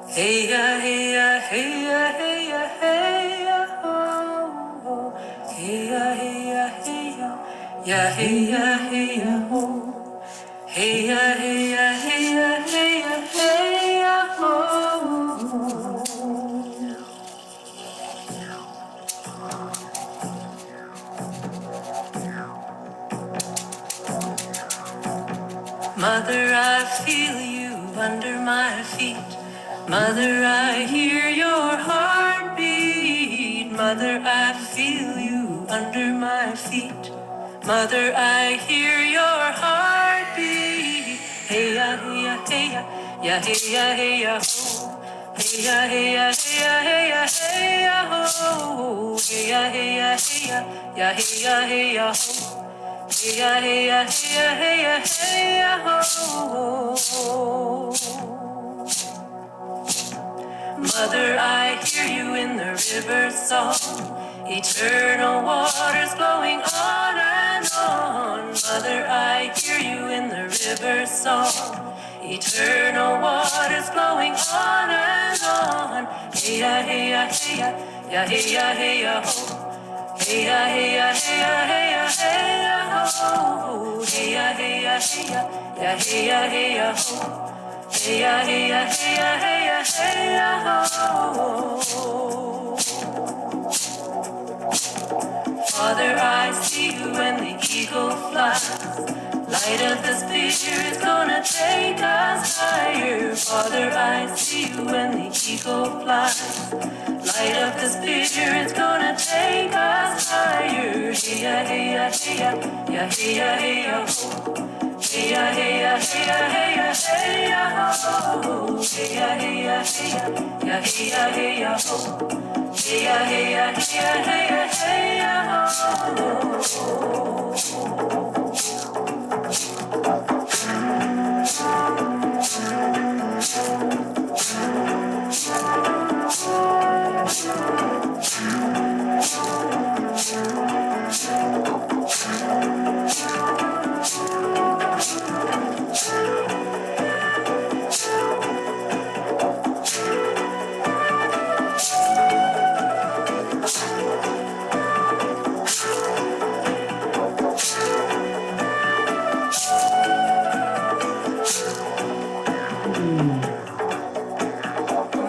Hey ya, hey ya, hey ya, hey ya, hey ya, ho. Hey ya, hey ya, hey ya, ya hey ya hey ya ho. Hey ya hey ya hey ya hey ya hey ya ho. Mother, I feel you under my feet. Mother, I hear your heartbeat. Mother, I feel you under my feet. Mother, I hear your heartbeat. Hey ya, hey ya, hey ya, ya hey ya, hey ya, ho. Hey ya, hey ya, hey ya, hey ya, hey ya, ho. Hey ya, hey ya, hey ya, ya hey ya, hey ya, ho. Hey ya, hey ya, hey ya, hey ya, hey ya, ho. Mother, I hear you in the river song. Eternal waters flowing on and on. Mother, I hear you in the river song. Eternal waters flowing on and on. Hey ya, hey ya, hey ya, ya hey ya, hey ya, ho. Hey ya, hey ya, hey ya, hey ya, hey ya, ho. Hey ya, hey ya, hey ya, ya hey ya, hey ya, ho. Hey ya, hey ya, hey ya, hey ya, hey ya, ho. Father, I see you when the eagle flies. Light of the Spirit's gonna take us higher. Father, I see you when the eagle flies. Light of the Spirit's gonna take us higher. Hey ya, hey ya, hey ya, ya hey ya, hey ya, ho. Hey ya, hey ya, hey ya, hey ya, hey ya, ho. Hey ya, hey ya, hey ya, ya hey ya, hey ya, ho. Hey ya, hey ya, hey ya, hey ya, hey ya, ho.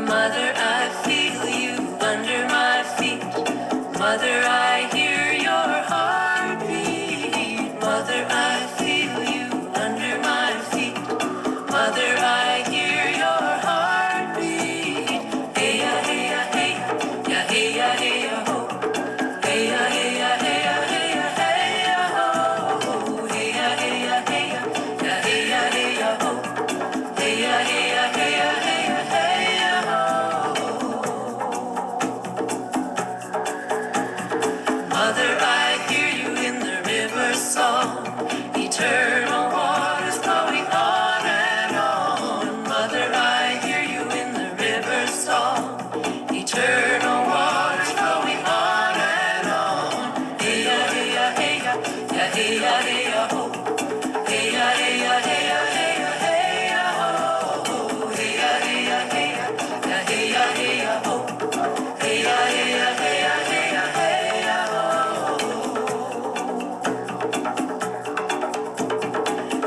Mother, I feel you under my feet. Mother, I hear your heartbeat. Mother, I feel you under my feet. Mother, I hear your heartbeat. Hey ya, hey ya, hey ya, ya hey ya, hey ya, ho. Hey ya, hey ya, hey ya, hey ya, hey ya, ho. Hey ya, hey ya, hey ya, ya hey ya, hey ya, ho. Hey ya, hey ya, hey ya, hey ya, hey ya, ho. Mother, I hear you in the river song. Eternal waters flowing on and on. Mother, I hear you in the river song. Eternal waters flowing on and on. Hey ya, hey ya, hey ya, ya hey ya, hey ya, ho. Hey ya, hey ya, hey ya, hey ya, hey ya, ho. Hey ya, hey ya, hey ya, ya hey ya, hey ya, ho. Hey ya, hey ya, hey ya, hey ya, hey ya, ho.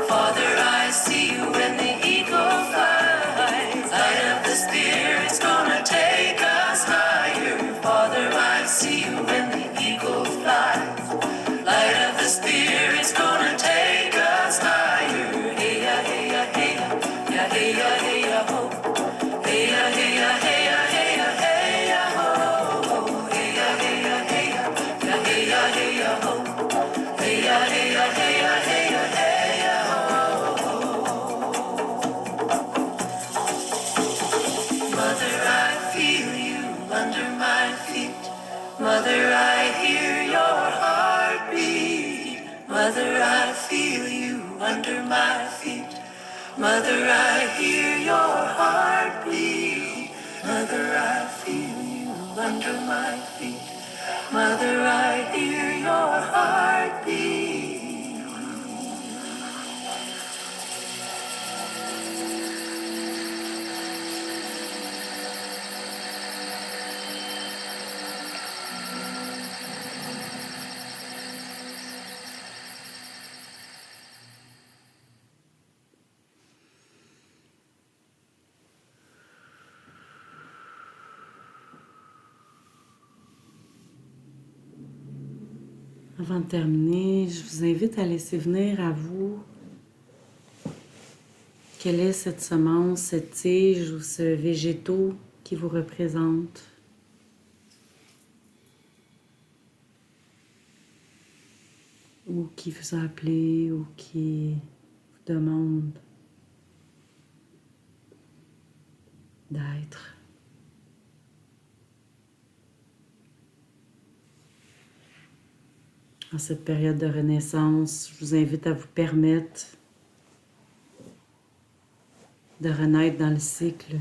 Father, I see you when the eagle flies. Light of the Spirit's gonna take us higher. Father, I see you when the eagle flies. Light of the Spirit's gonna take us higher. Hey ya, hey ya, hey ya, ya hey ya, hey ya, ho. Hey ya, hey ya, hey ya, hey ya, hey ya, ho. Hey ya, hey ya, hey ya, ya hey ya, hey ya, ho. Hey ya, hey ya, hey ya, hey ya, hey ya, ho. Mother, I feel you under my feet. Mother, I hear your heartbeat. Mother, I feel you under my feet. Mother, I hear your heartbeat. Mother, I feel you under my feet. Mother, I hear your heartbeat. Avant de terminer, je vous invite à laisser venir à vous quelle est cette semence, cette tige ou ce végétaux qui vous représente. Ou qui vous a appelé ou qui vous demande d'être. En cette période de renaissance, je vous invite à vous permettre de renaître dans le cycle,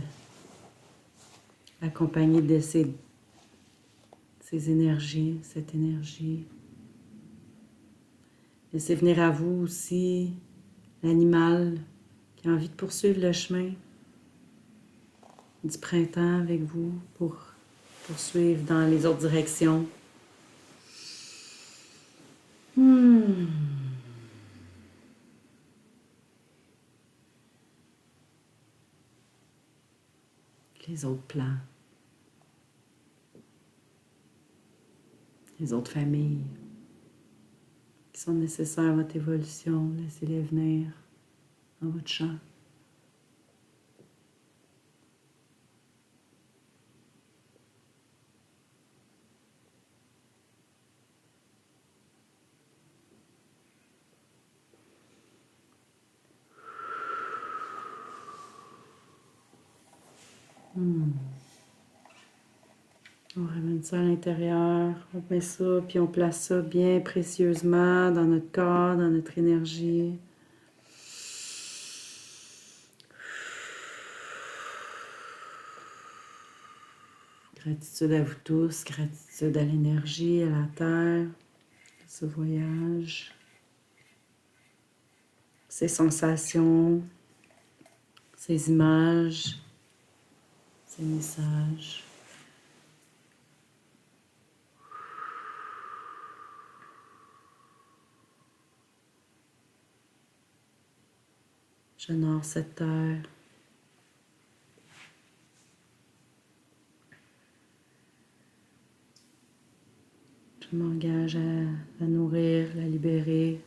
accompagné de ces énergies, cette énergie. Laissez venir à vous aussi l'animal qui a envie de poursuivre le chemin du printemps avec vous pour poursuivre dans les autres directions. Les autres plans, les autres familles qui sont nécessaires à votre évolution, laissez-les venir dans votre champ. On ramène ça à l'intérieur, on met ça, puis on place ça bien précieusement dans notre corps, dans notre énergie. Gratitude à vous tous, gratitude à l'énergie, à la terre, à ce voyage, ces sensations, ces images, ces messages. J'honore cette terre. Je m'engage à la nourrir, la libérer,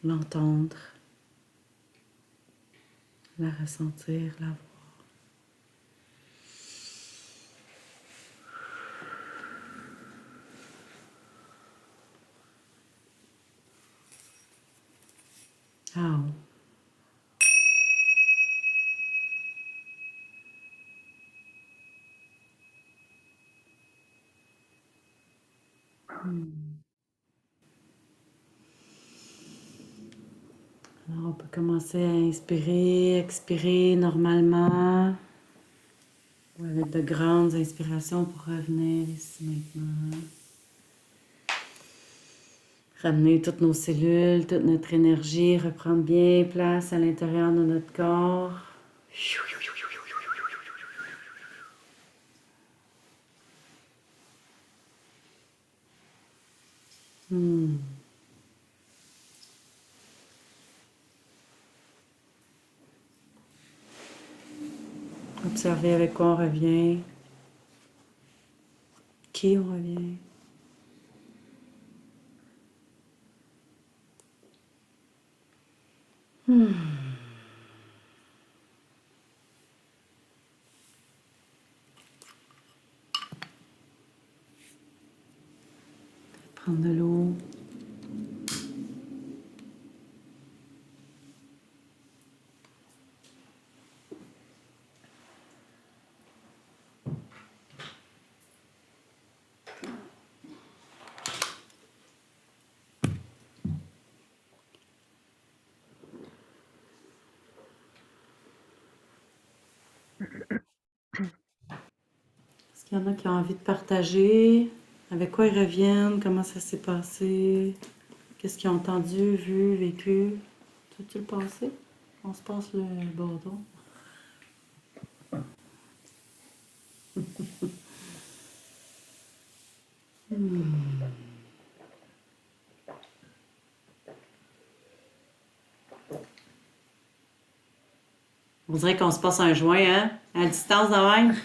l'entendre, la ressentir, la voir. Ah. Alors, on peut commencer à inspirer, expirer normalement, ou avec de grandes inspirations pour revenir ici maintenant. Ramener toutes nos cellules, toute notre énergie, reprendre bien place à l'intérieur de notre corps. Observer avec quoi on revient, qui on revient. Prendre de l'eau. Est-ce qu'il y en a qui ont envie de partager? Avec quoi ils reviennent? Comment ça s'est passé? Qu'est-ce qu'ils ont entendu, vu, vécu? Tu le passé? On se passe le bordon. On dirait qu'on se passe un joint, hein? À distance de même.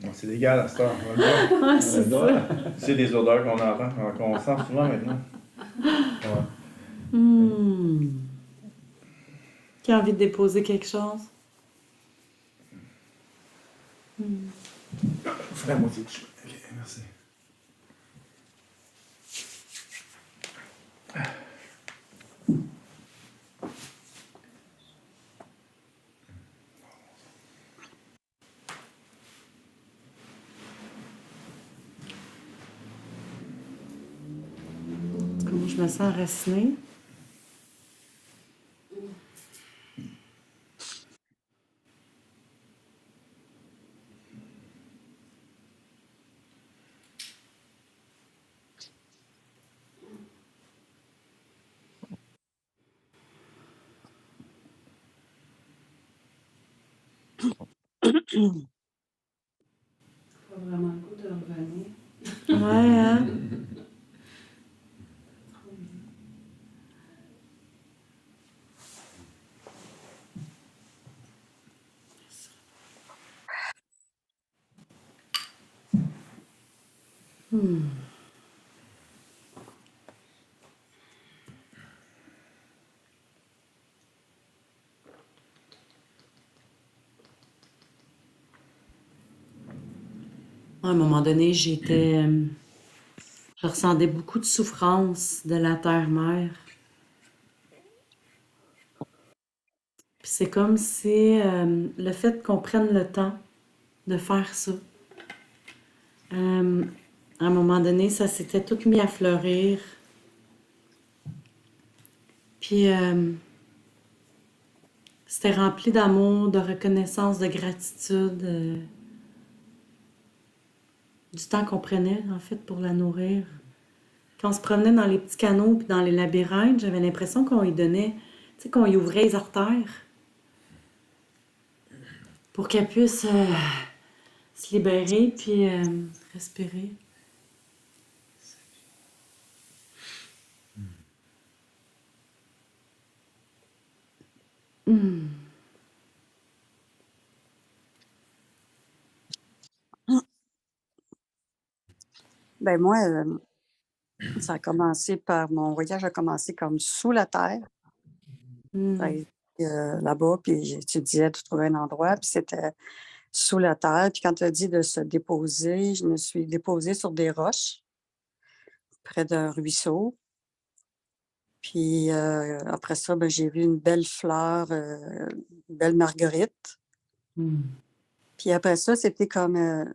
Moi, C'est légal à cette heure. On a le droit. Ouais, On a c'est le droit. ça. C'est des odeurs qu'on entend, qu'on sent souvent maintenant. Ouais. Qui a envie de déposer quelque chose? Je ferai la moitié de chou. Ok, merci. Comment je me sens enracinée? Pas vraiment le goût de revenir. Ouais, hein? À un moment donné, je ressentais beaucoup de souffrance de la terre-mère. Puis c'est comme si le fait qu'on prenne le temps de faire ça, à un moment donné, ça s'était tout mis à fleurir. Puis c'était rempli d'amour, de reconnaissance, de gratitude, du temps qu'on prenait, en fait, pour la nourrir. Quand on se promenait dans les petits canaux puis dans les labyrinthes, j'avais l'impression qu'on lui donnait, tu sais, qu'on lui ouvrait les artères pour qu'elle puisse se libérer puis respirer. Ben moi, ça a commencé par mon voyage a commencé comme sous la terre. Ça a été, là-bas, puis j'étudiais de trouver un endroit, puis c'était sous la terre. Puis quand tu as dit de se déposer, je me suis déposée sur des roches près d'un ruisseau. Puis après ça, ben, j'ai vu une belle fleur, une belle marguerite. Puis après ça, c'était comme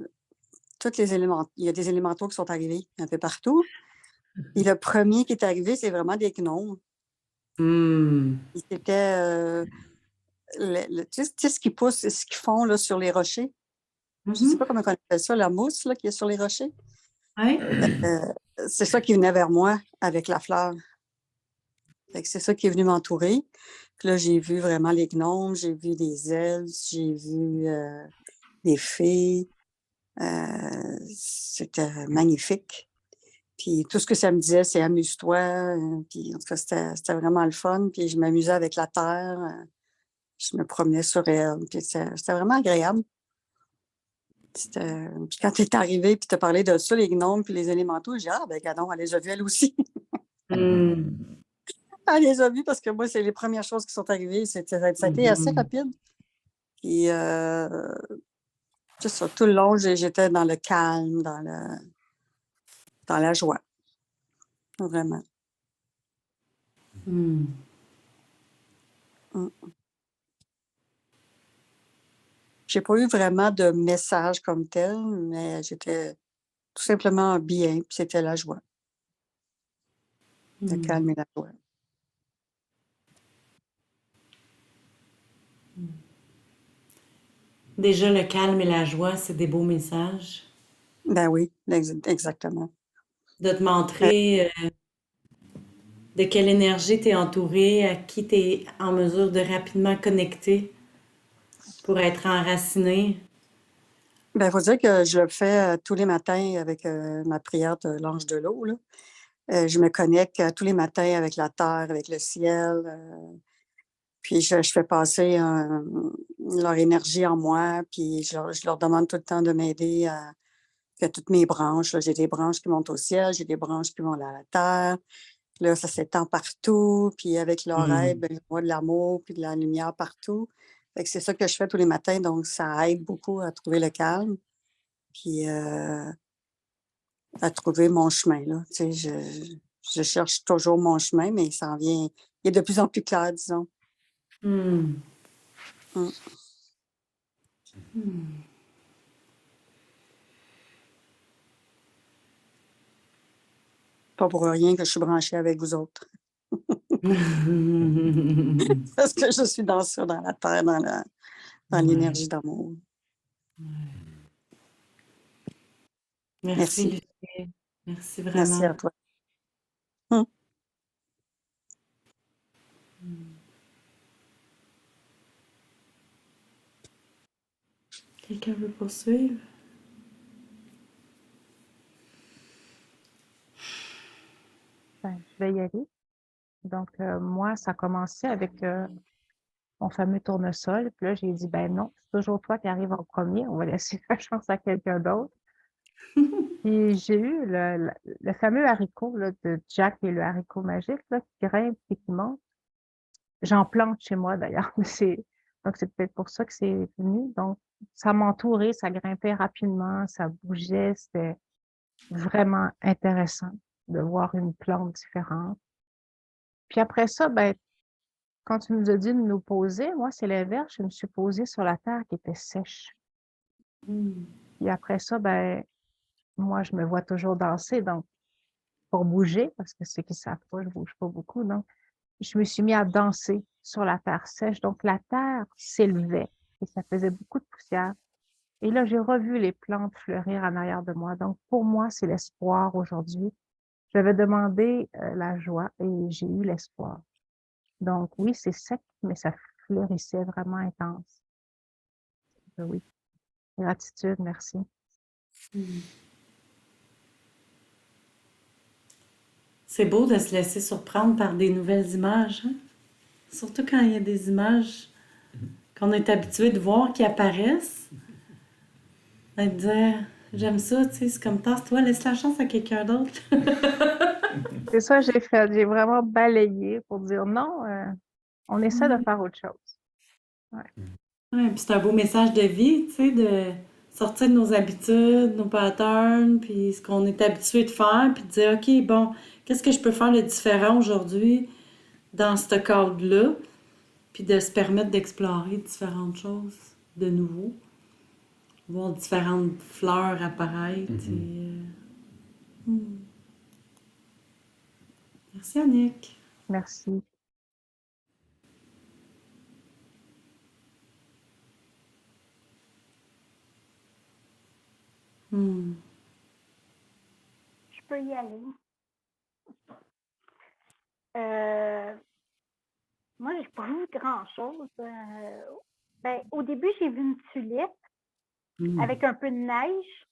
tous les éléments. Il y a des élémentaux qui sont arrivés un peu partout. Et le premier qui est arrivé, c'est vraiment des gnomes. Puis c'était tu sais ce qui pousse, ce qu'ils font là, sur les rochers. Je ne sais pas comment on appelle ça, la mousse là, qui est sur les rochers. Ouais. C'est ça qui venait vers moi avec la fleur. Fait que c'est ça qui est venu m'entourer. Puis là, j'ai vu vraiment les gnomes, j'ai vu des elfes, j'ai vu des fées. C'était magnifique. Puis tout ce que ça me disait, c'est amuse-toi. Puis en tout cas, c'était vraiment le fun. Puis je m'amusais avec la terre. Je me promenais sur elle. Puis c'était vraiment agréable. Puis quand tu es arrivé puis tu as parlé de ça, les gnomes puis les élémentaux, j'ai dit, ah, ben, gadon, elle les a vus elle aussi. Elle les a vus parce que moi, c'est les premières choses qui sont arrivées. Ça a été assez rapide. Puis, c'est ça, tout le long, j'étais dans le calme, dans la joie. Vraiment. J'ai pas eu vraiment de message comme tel, mais j'étais tout simplement bien, puis c'était la joie. Le calme et la joie. Déjà, le calme et la joie, c'est des beaux messages. Ben oui, exactement. De te montrer de quelle énergie tu es entouré, à qui tu es en mesure de rapidement connecter pour être enraciné. Ben, il faut dire que je le fais tous les matins avec ma prière de l'ange de l'eau. Là. Je me connecte tous les matins avec la terre, avec le ciel. Puis je fais passer leur énergie en moi, puis je leur demande tout le temps de m'aider à faire toutes mes branches. Là. J'ai des branches qui montent au ciel, j'ai des branches qui vont à la terre. Là, ça s'étend partout, puis avec leur aide, ben, je vois de l'amour puis de la lumière partout. Fait que c'est ça que je fais tous les matins, donc ça aide beaucoup à trouver le calme, puis à trouver mon chemin, là. Tu sais, je cherche toujours mon chemin, mais il s'en vient, il est de plus en plus clair, disons. Hmm. Mm. Hmm. Pas pour rien que je suis branchée avec vous autres. Parce que je suis dans ça, dans la terre, dans Ouais. l'énergie d'amour. Merci, Merci. Lucie. Merci Merci à vraiment. toi. Mm. Quelqu'un veut poursuivre? Ben, je vais y aller. Donc, moi, ça a commencé avec mon fameux tournesol. Puis là, j'ai dit, ben non, c'est toujours toi qui arrives en premier. On va laisser la chance à quelqu'un d'autre. Puis j'ai eu le fameux haricot là, de Jack et le haricot magique là, qui grimpe et qui monte. J'en plante chez moi d'ailleurs. Donc, c'est peut-être pour ça que c'est venu. Donc, ça m'entourait, ça grimpait rapidement, ça bougeait. C'était vraiment intéressant de voir une plante différente. Puis après ça, ben, quand tu nous as dit de nous poser, moi, c'est l'inverse. Je me suis posée sur la terre qui était sèche. Hmm. Et après ça, ben, moi, je me vois toujours danser, donc, pour bouger, parce que ceux qui ne savent pas, je bouge pas beaucoup. Donc, je me suis mis à danser sur la terre sèche. Donc, la terre s'élevait et ça faisait beaucoup de poussière. Et là, j'ai revu les plantes fleurir en arrière de moi. Donc, pour moi, c'est l'espoir aujourd'hui. J'avais demandé la joie et j'ai eu l'espoir. Donc, oui, c'est sec, mais ça fleurissait vraiment intense. Oui. Gratitude, merci. C'est beau de se laisser surprendre par des nouvelles images, hein? Surtout quand il y a des images qu'on est habitué de voir qui apparaissent. Et de dire, j'aime ça, tu sais, c'est comme tasse-toi, laisse la chance à quelqu'un d'autre. C'est ça que j'ai fait. J'ai vraiment balayé pour dire non, on essaie de faire autre chose. Ouais. Ouais, puis c'est un beau message de vie, tu sais, de sortir de nos habitudes, nos patterns, puis ce qu'on est habitué de faire, puis de dire, OK, bon, qu'est-ce que je peux faire de différent aujourd'hui dans ce cadre-là, puis de se permettre d'explorer différentes choses de nouveau, voir différentes fleurs apparaître. Merci, Annick. Merci. Hmm. Je peux y aller. Moi, j'ai pas vu grand-chose. Ben, au début, j'ai vu une tulipe avec un peu de neige.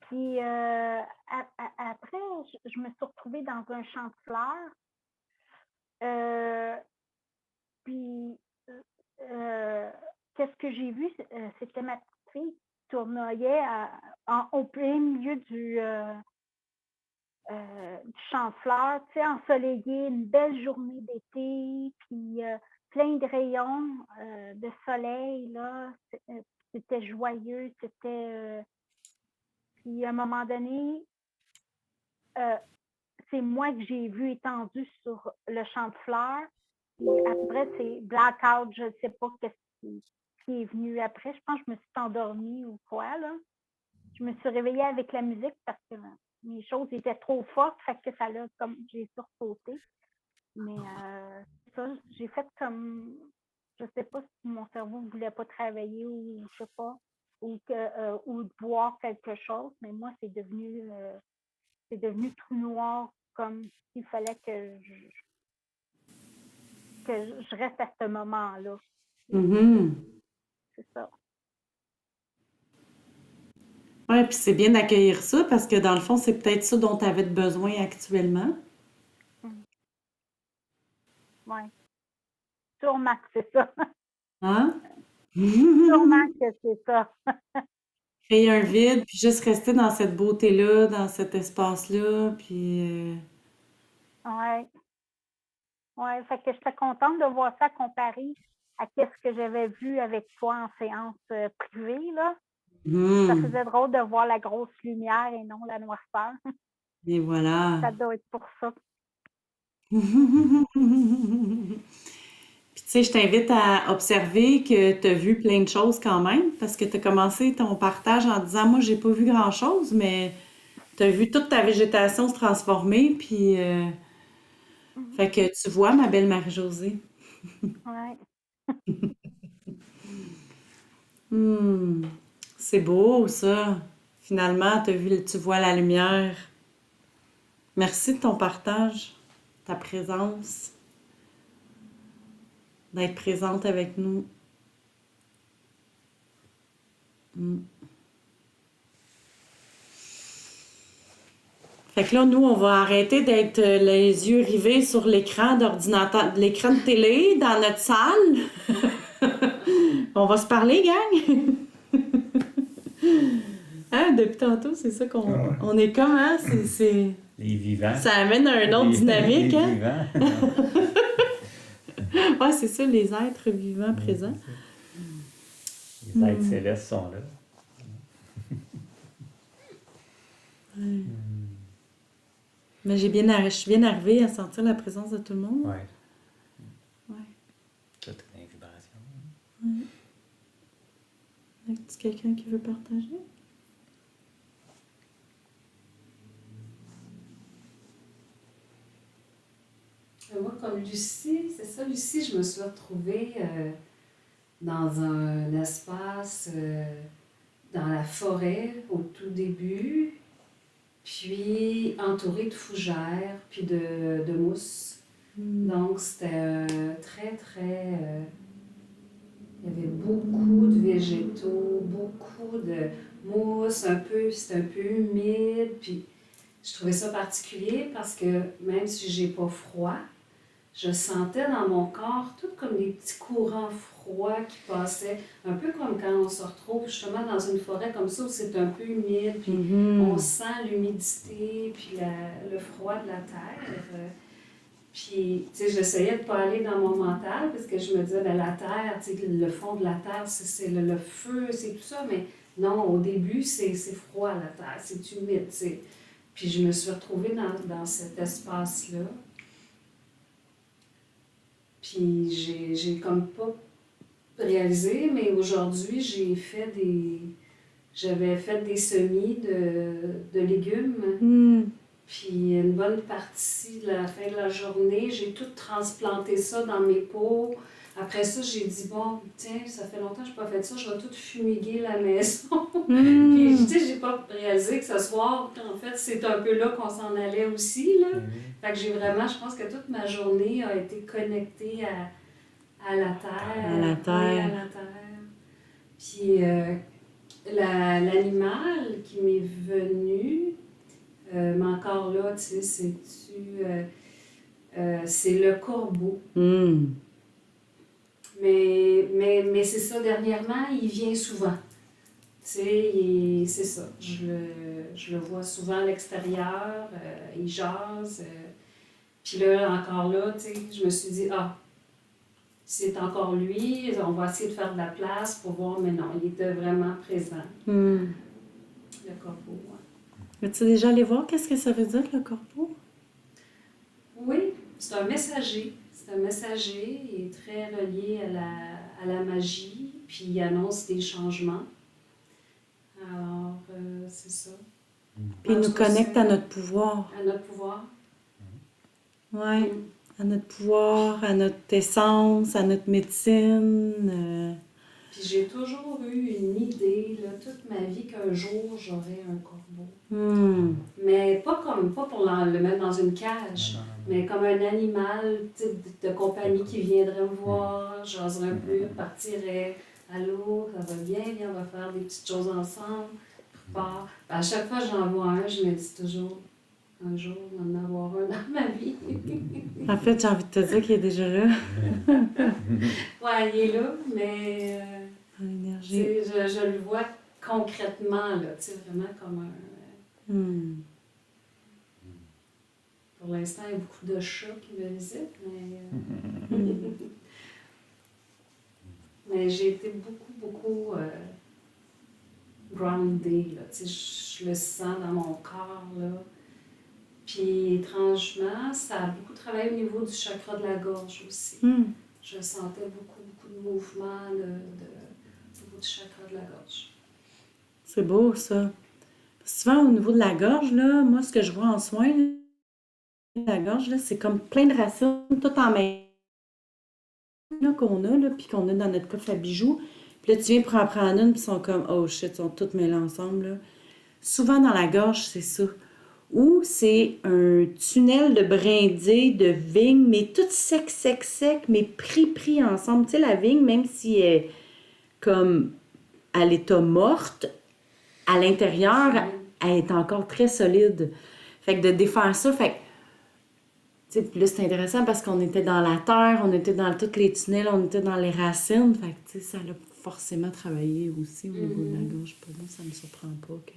Puis après, je me suis retrouvée dans un champ de fleurs. Puis, qu'est-ce que j'ai vu? C'était ma petite fille qui tournoyait au plein milieu du champ de fleurs, tu sais, ensoleillé, une belle journée d'été, puis plein de rayons de soleil, là. C'était joyeux, c'était... puis à un moment donné, c'est moi que j'ai vu étendu sur le champ de fleurs. Puis après, c'est blackout, je ne sais pas qu'est-ce qui est venu après. Je pense que je me suis endormie ou quoi, là. Je me suis réveillée avec la musique parce que mes choses étaient trop fortes, fait que ça l'a comme j'ai sursauté. Mais ça, j'ai fait comme, je sais pas si mon cerveau ne voulait pas travailler ou je sais pas, ou de boire quelque chose, mais moi, c'est devenu tout noir, comme s'il fallait que je reste à ce moment-là. Mm-hmm. C'est ça. Ouais, puis c'est bien d'accueillir ça parce que dans le fond, c'est peut-être ça dont tu avais besoin actuellement. Oui. Sûrement que c'est ça. Hein? Sûrement que c'est ça. Créer un vide, puis juste rester dans cette beauté-là, dans cet espace-là, puis... Ouais. Ouais, fait que j'étais contente de voir ça comparé à ce que j'avais vu avec toi en séance privée, là. Ça faisait drôle de voir la grosse lumière et non la noirceur. Et voilà. Ça doit être pour ça. Puis tu sais, je t'invite à observer que tu as vu plein de choses quand même, parce que tu as commencé ton partage en disant, moi, j'ai pas vu grand-chose, mais tu as vu toute ta végétation se transformer, puis fait que tu vois, ma belle Marie-Josée. Ouais. C'est beau, ça. Finalement, tu vois la lumière. Merci de ton partage, ta présence, d'être présente avec nous. Fait que là, nous, on va arrêter d'être les yeux rivés sur l'écran d'ordinateur, l'écran de télé dans notre salle. On va se parler, gang! Hein, depuis tantôt, c'est ça on est comme, hein? Les vivants. Ça amène à une autre dynamique, les hein? vivants. Ouais, c'est ça, les êtres vivants présents. Les êtres célestes sont là. Mais je suis bien arrivée à sentir la présence de tout le monde. Ouais. Ouais. Tout est une vibration. Est-ce quelqu'un qui veut partager? Moi, comme Lucie, c'est ça, Lucie, je me suis retrouvée dans un espace dans la forêt au tout début, puis entourée de fougères, puis de mousse. Donc, c'était très, très... il y avait beaucoup de végétaux, beaucoup de mousse, c'était un peu humide, puis je trouvais ça particulier parce que même si j'ai pas froid, je sentais dans mon corps tout comme des petits courants froids qui passaient, un peu comme quand on se retrouve justement dans une forêt comme ça où c'est un peu humide, puis on sent l'humidité, puis le froid de la terre. Puis, tu sais, j'essayais de ne pas aller dans mon mental parce que je me disais, ben, la terre, tu sais, le fond de la terre, c'est le feu, c'est tout ça, mais non, au début, c'est froid la terre, c'est humide, tu sais. Puis je me suis retrouvée dans cet espace-là. Puis j'ai comme pas réalisé, mais aujourd'hui, j'avais fait des semis de légumes. Puis une bonne partie de la fin de la journée, j'ai tout transplanté ça dans mes pots. Après ça, j'ai dit, bon, tiens, ça fait longtemps que je n'ai pas fait ça, je vais tout fumiguer la maison. Puis, tu sais, j'ai pas réalisé que ce soir, en fait, c'est un peu là qu'on s'en allait aussi, là. Fait que j'ai vraiment, je pense que toute ma journée a été connectée à la terre. À la terre. Oui, à la terre. Puis, l'animal qui m'est venu, mais encore là, tu sais, c'est le corbeau. Mais c'est ça, dernièrement, il vient souvent. Tu sais, c'est ça. Je le vois souvent à l'extérieur, il jase. Puis là, encore là, tu sais, je me suis dit, c'est encore lui, on va essayer de faire de la place pour voir, mais non, il était vraiment présent. Le corbeau, ouais. Es-tu déjà allé voir qu'est-ce que ça veut dire, le corbeau? Oui, c'est un messager. C'est un messager, il est très relié à la magie, puis il annonce des changements. Alors, c'est ça. Puis il nous connecte à notre pouvoir. À notre pouvoir. Oui, à notre pouvoir, à notre essence, à notre médecine. Puis j'ai toujours eu une idée, là, toute ma vie, qu'un jour, j'aurais un corbeau. Mais pas pour le mettre dans une cage, mais comme un animal de compagnie qui viendrait me voir, jaserait un peu, partirait. Allô, ça va bien, viens, on va faire des petites choses ensemble. À chaque fois que j'en vois un, je me dis toujours, un jour d'en avoir un dans ma vie. En fait, j'ai envie de te dire qu'il est déjà là, Ouais, il est là, mais dans tu l'énergie. sais, je le vois concrètement, là, tu sais, vraiment comme un... Hmm. Pour l'instant, il y a beaucoup de chats qui me visitent, mais, mais j'ai été beaucoup groundée, là, tu sais, je le sens dans mon corps, là. Puis, étrangement, ça a beaucoup travaillé au niveau du chakra de la gorge aussi. Hmm. Je sentais beaucoup de mouvements au niveau du chakra de la gorge. C'est beau, ça. Souvent, au niveau de la gorge, là, moi, ce que je vois en soins, là, la gorge, là, c'est comme plein de racines, tout en même là, qu'on a, là, puis qu'on a dans notre coffre à bijoux. Puis là, tu viens pour en prendre une, puis ils sont comme, oh shit, ils sont toutes mêlées ensemble, là. Souvent, dans la gorge, c'est ça. Ou c'est un tunnel de brindilles, de vigne, mais tout sec, mais pris ensemble. Tu sais, la vigne, même si elle est comme à l'état morte, à l'intérieur, elle est encore très solide. Fait que de défaire ça, fait que, tu sais, puis là, c'est intéressant parce qu'on était dans la terre, on était dans tous les tunnels, on était dans les racines. Fait que, tu sais, ça l'a forcément travaillé aussi au niveau de la gorge. Pour moi, ça me surprend pas que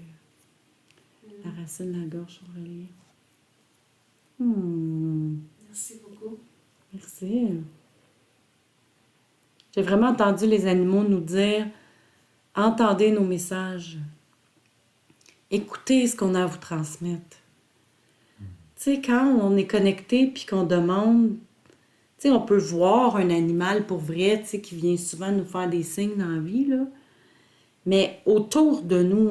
la racine de la gorge soit reliée. Merci beaucoup. Merci. J'ai vraiment entendu les animaux nous dire « Entendez nos messages. Écoutez ce qu'on a à vous transmettre. » Tu sais, quand on est connecté puis qu'on demande, tu sais, on peut voir un animal pour vrai, tu sais, qui vient souvent nous faire des signes dans la vie, là. Mais autour de nous,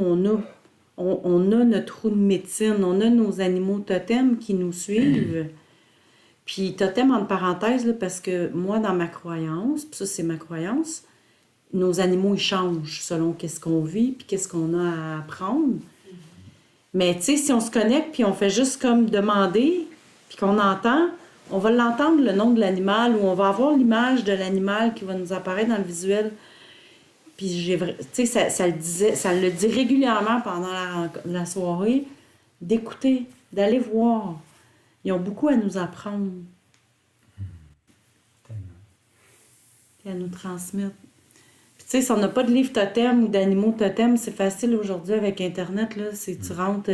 on a notre roue de médecine, on a nos animaux totems qui nous suivent. Puis totem entre parenthèses, là, parce que moi, dans ma croyance, puis ça, c'est ma croyance, nos animaux, ils changent selon qu'est-ce qu'on vit puis qu'est-ce qu'on a à apprendre. Mais tu sais, si on se connecte puis on fait juste comme demander puis qu'on entend, on va l'entendre le nom de l'animal ou on va avoir l'image de l'animal qui va nous apparaître dans le visuel. Puis tu sais, ça le dit régulièrement pendant la soirée, d'écouter, d'aller voir. Ils ont beaucoup à nous apprendre. Et à nous transmettre. Puis tu sais, si on n'a pas de livre totem ou d'animaux totem, c'est facile aujourd'hui avec Internet, là. C'est tu rentres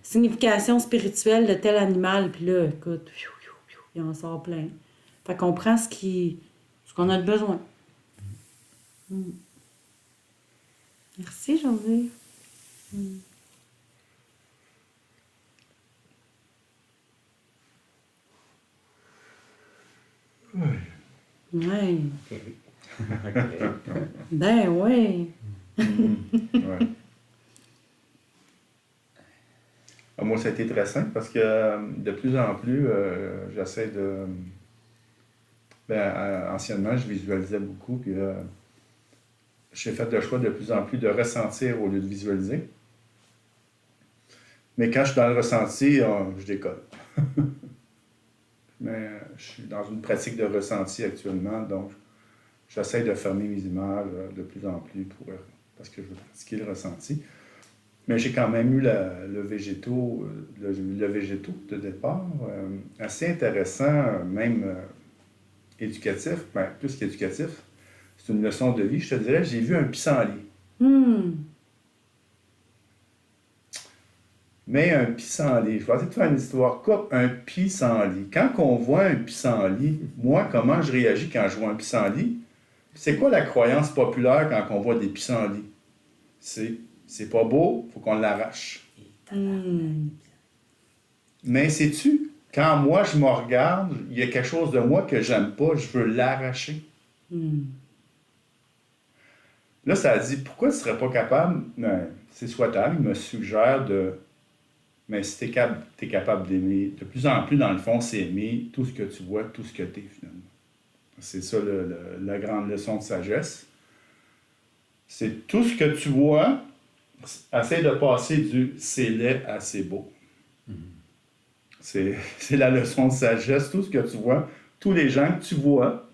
signification spirituelle de tel animal, puis là, écoute, il en sort plein. Fait qu'on prend ce qu'on a de besoin. Merci, José. Ouais. Ben ouais. Ouais. Moi, ça a été très simple parce que de plus en plus, j'essaie de... anciennement, je visualisais beaucoup, puis j'ai fait le choix de plus en plus de ressentir au lieu de visualiser. Mais quand je suis dans le ressenti, je décolle. Mais je suis dans une pratique de ressenti actuellement, donc j'essaie de fermer mes images de plus en plus parce que je veux pratiquer le ressenti. Mais j'ai quand même eu le végétaux de départ, assez intéressant, même éducatif, plus qu'éducatif. C'est une leçon de vie, je te dirais. J'ai vu un pissenlit. Mais un pissenlit, je vais essayer de faire une histoire courte. Un pissenlit. Quand on voit un pissenlit, moi, comment je réagis quand je vois un pissenlit? C'est quoi la croyance populaire quand on voit des pissenlits? C'est pas beau, il faut qu'on l'arrache. Mais sais-tu, quand moi je me regarde, il y a quelque chose de moi que j'aime pas, je veux l'arracher. Là, ça a dit, pourquoi tu ne serais pas capable? C'est souhaitable, il me suggère de... Mais si tu es capable d'aimer, de plus en plus, dans le fond, c'est aimer tout ce que tu vois, tout ce que tu es, finalement. C'est ça la grande leçon de sagesse. C'est tout ce que tu vois, essaie de passer du « c'est laid » à « c'est beau ». C'est la leçon de sagesse, tout ce que tu vois, tous les gens que tu vois,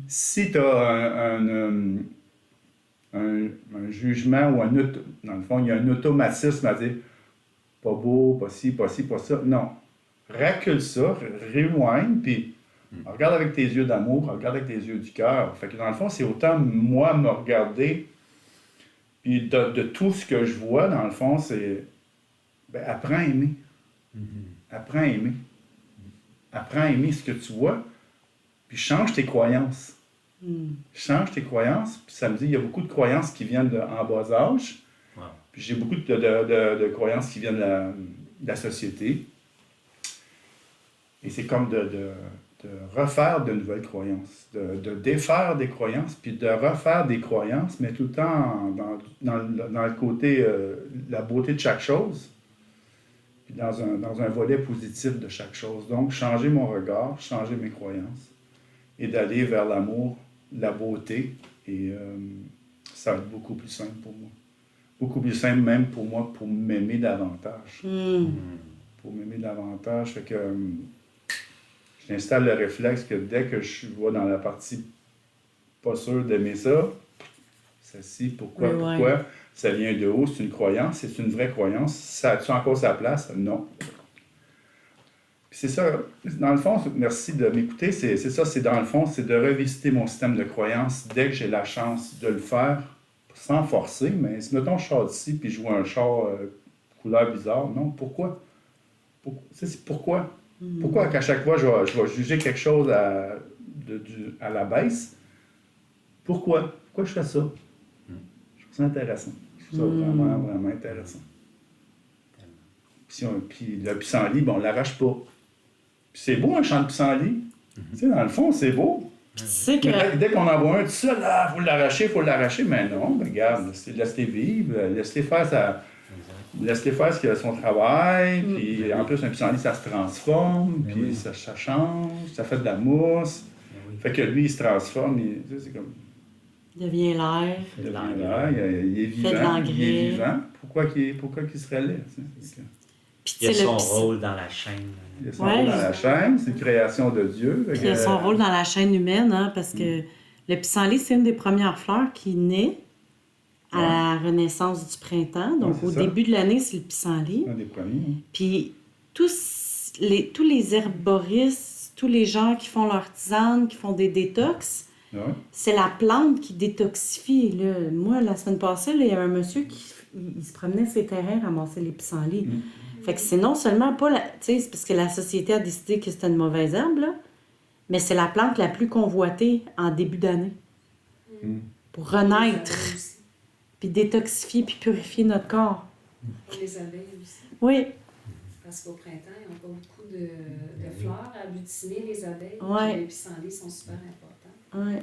si tu as un jugement ou dans le fond, il y a un automatisme à dire pas beau, pas ci, pas ci, pas ça. Non. Recule ça, rewind, puis regarde avec tes yeux d'amour, regarde avec tes yeux du cœur. Fait que dans le fond, c'est autant moi me regarder, puis de tout ce que je vois, dans le fond, c'est apprends à aimer. Apprends à aimer. Apprends à aimer ce que tu vois, puis change tes croyances. Change tes croyances, puis ça me dit, il y a beaucoup de croyances qui viennent en bas âge, puis j'ai beaucoup de croyances qui viennent de la société. Et c'est comme de refaire de nouvelles croyances, de défaire des croyances, puis de refaire des croyances, mais tout le temps dans le côté, la beauté de chaque chose, puis dans un volet positif de chaque chose. Donc, changer mon regard, changer mes croyances, et d'aller vers l'amour, la beauté, et ça va être beaucoup plus simple pour moi. Beaucoup plus simple même pour moi, pour m'aimer davantage. Pour m'aimer davantage, fait que j'installe le réflexe que dès que je vois dans la partie pas sûr d'aimer ça, ceci, pourquoi, ça vient de haut, c'est une croyance, c'est une vraie croyance, ça a-tu encore sa place? Non. Puis c'est ça, dans le fond, merci de m'écouter, c'est ça, c'est dans le fond, c'est de revisiter mon système de croyances dès que j'ai la chance de le faire, sans forcer, mais si mettons je sors d'ici puis je vois un char couleur bizarre, non, pourquoi? Pourquoi? Pourquoi qu'à chaque fois je vais juger quelque chose à la baisse? Pourquoi? Pourquoi je fais ça? Je trouve ça intéressant. Je trouve ça vraiment, vraiment intéressant. Puis le pissenlit, on ne l'arrache pas. Puis c'est beau un champ de pissenlit. Tu sais, dans le fond, c'est beau. Puis tu sais que... Mais dès qu'on en voit un tout seul, il faut l'arracher. Mais non, regarde, laisse-les vivre, laisse-les faire son travail. Puis en plus, un pissenlit, ça se transforme, puis ça change, ça fait de la mousse. Fait que lui, il se transforme, c'est comme... Il devient l'air. Il est vivant. Fait de l'engrais. Il est vivant. Pourquoi qu'il serait laid? Puis, Il a tu sais, son rôle dans la chaîne. Il a son rôle dans la chaîne, c'est une création de Dieu. Puis il a son rôle dans la chaîne humaine, hein, parce que le pissenlit, c'est une des premières fleurs qui naît à la renaissance du printemps. Donc, au début de l'année, c'est le pissenlit. Un des premiers. Puis, tous les herboristes, tous les gens qui font leur tisane, qui font des détox, c'est la plante qui détoxifie. Là. Moi, la semaine passée, il y avait un monsieur qui il se promenait sur ses terrains ramasser les pissenlits. Fait que c'est non seulement pas... Tu sais, c'est parce que la société a décidé que c'était une mauvaise herbe, là, mais c'est la plante la plus convoitée en début d'année. Pour renaître, puis détoxifier, puis purifier notre corps. Les abeilles aussi. Oui. Parce qu'au printemps, ils n'ont pas beaucoup de fleurs à butiner, les abeilles. Ouais. Puis les pissenlits sont super importants. Ouais.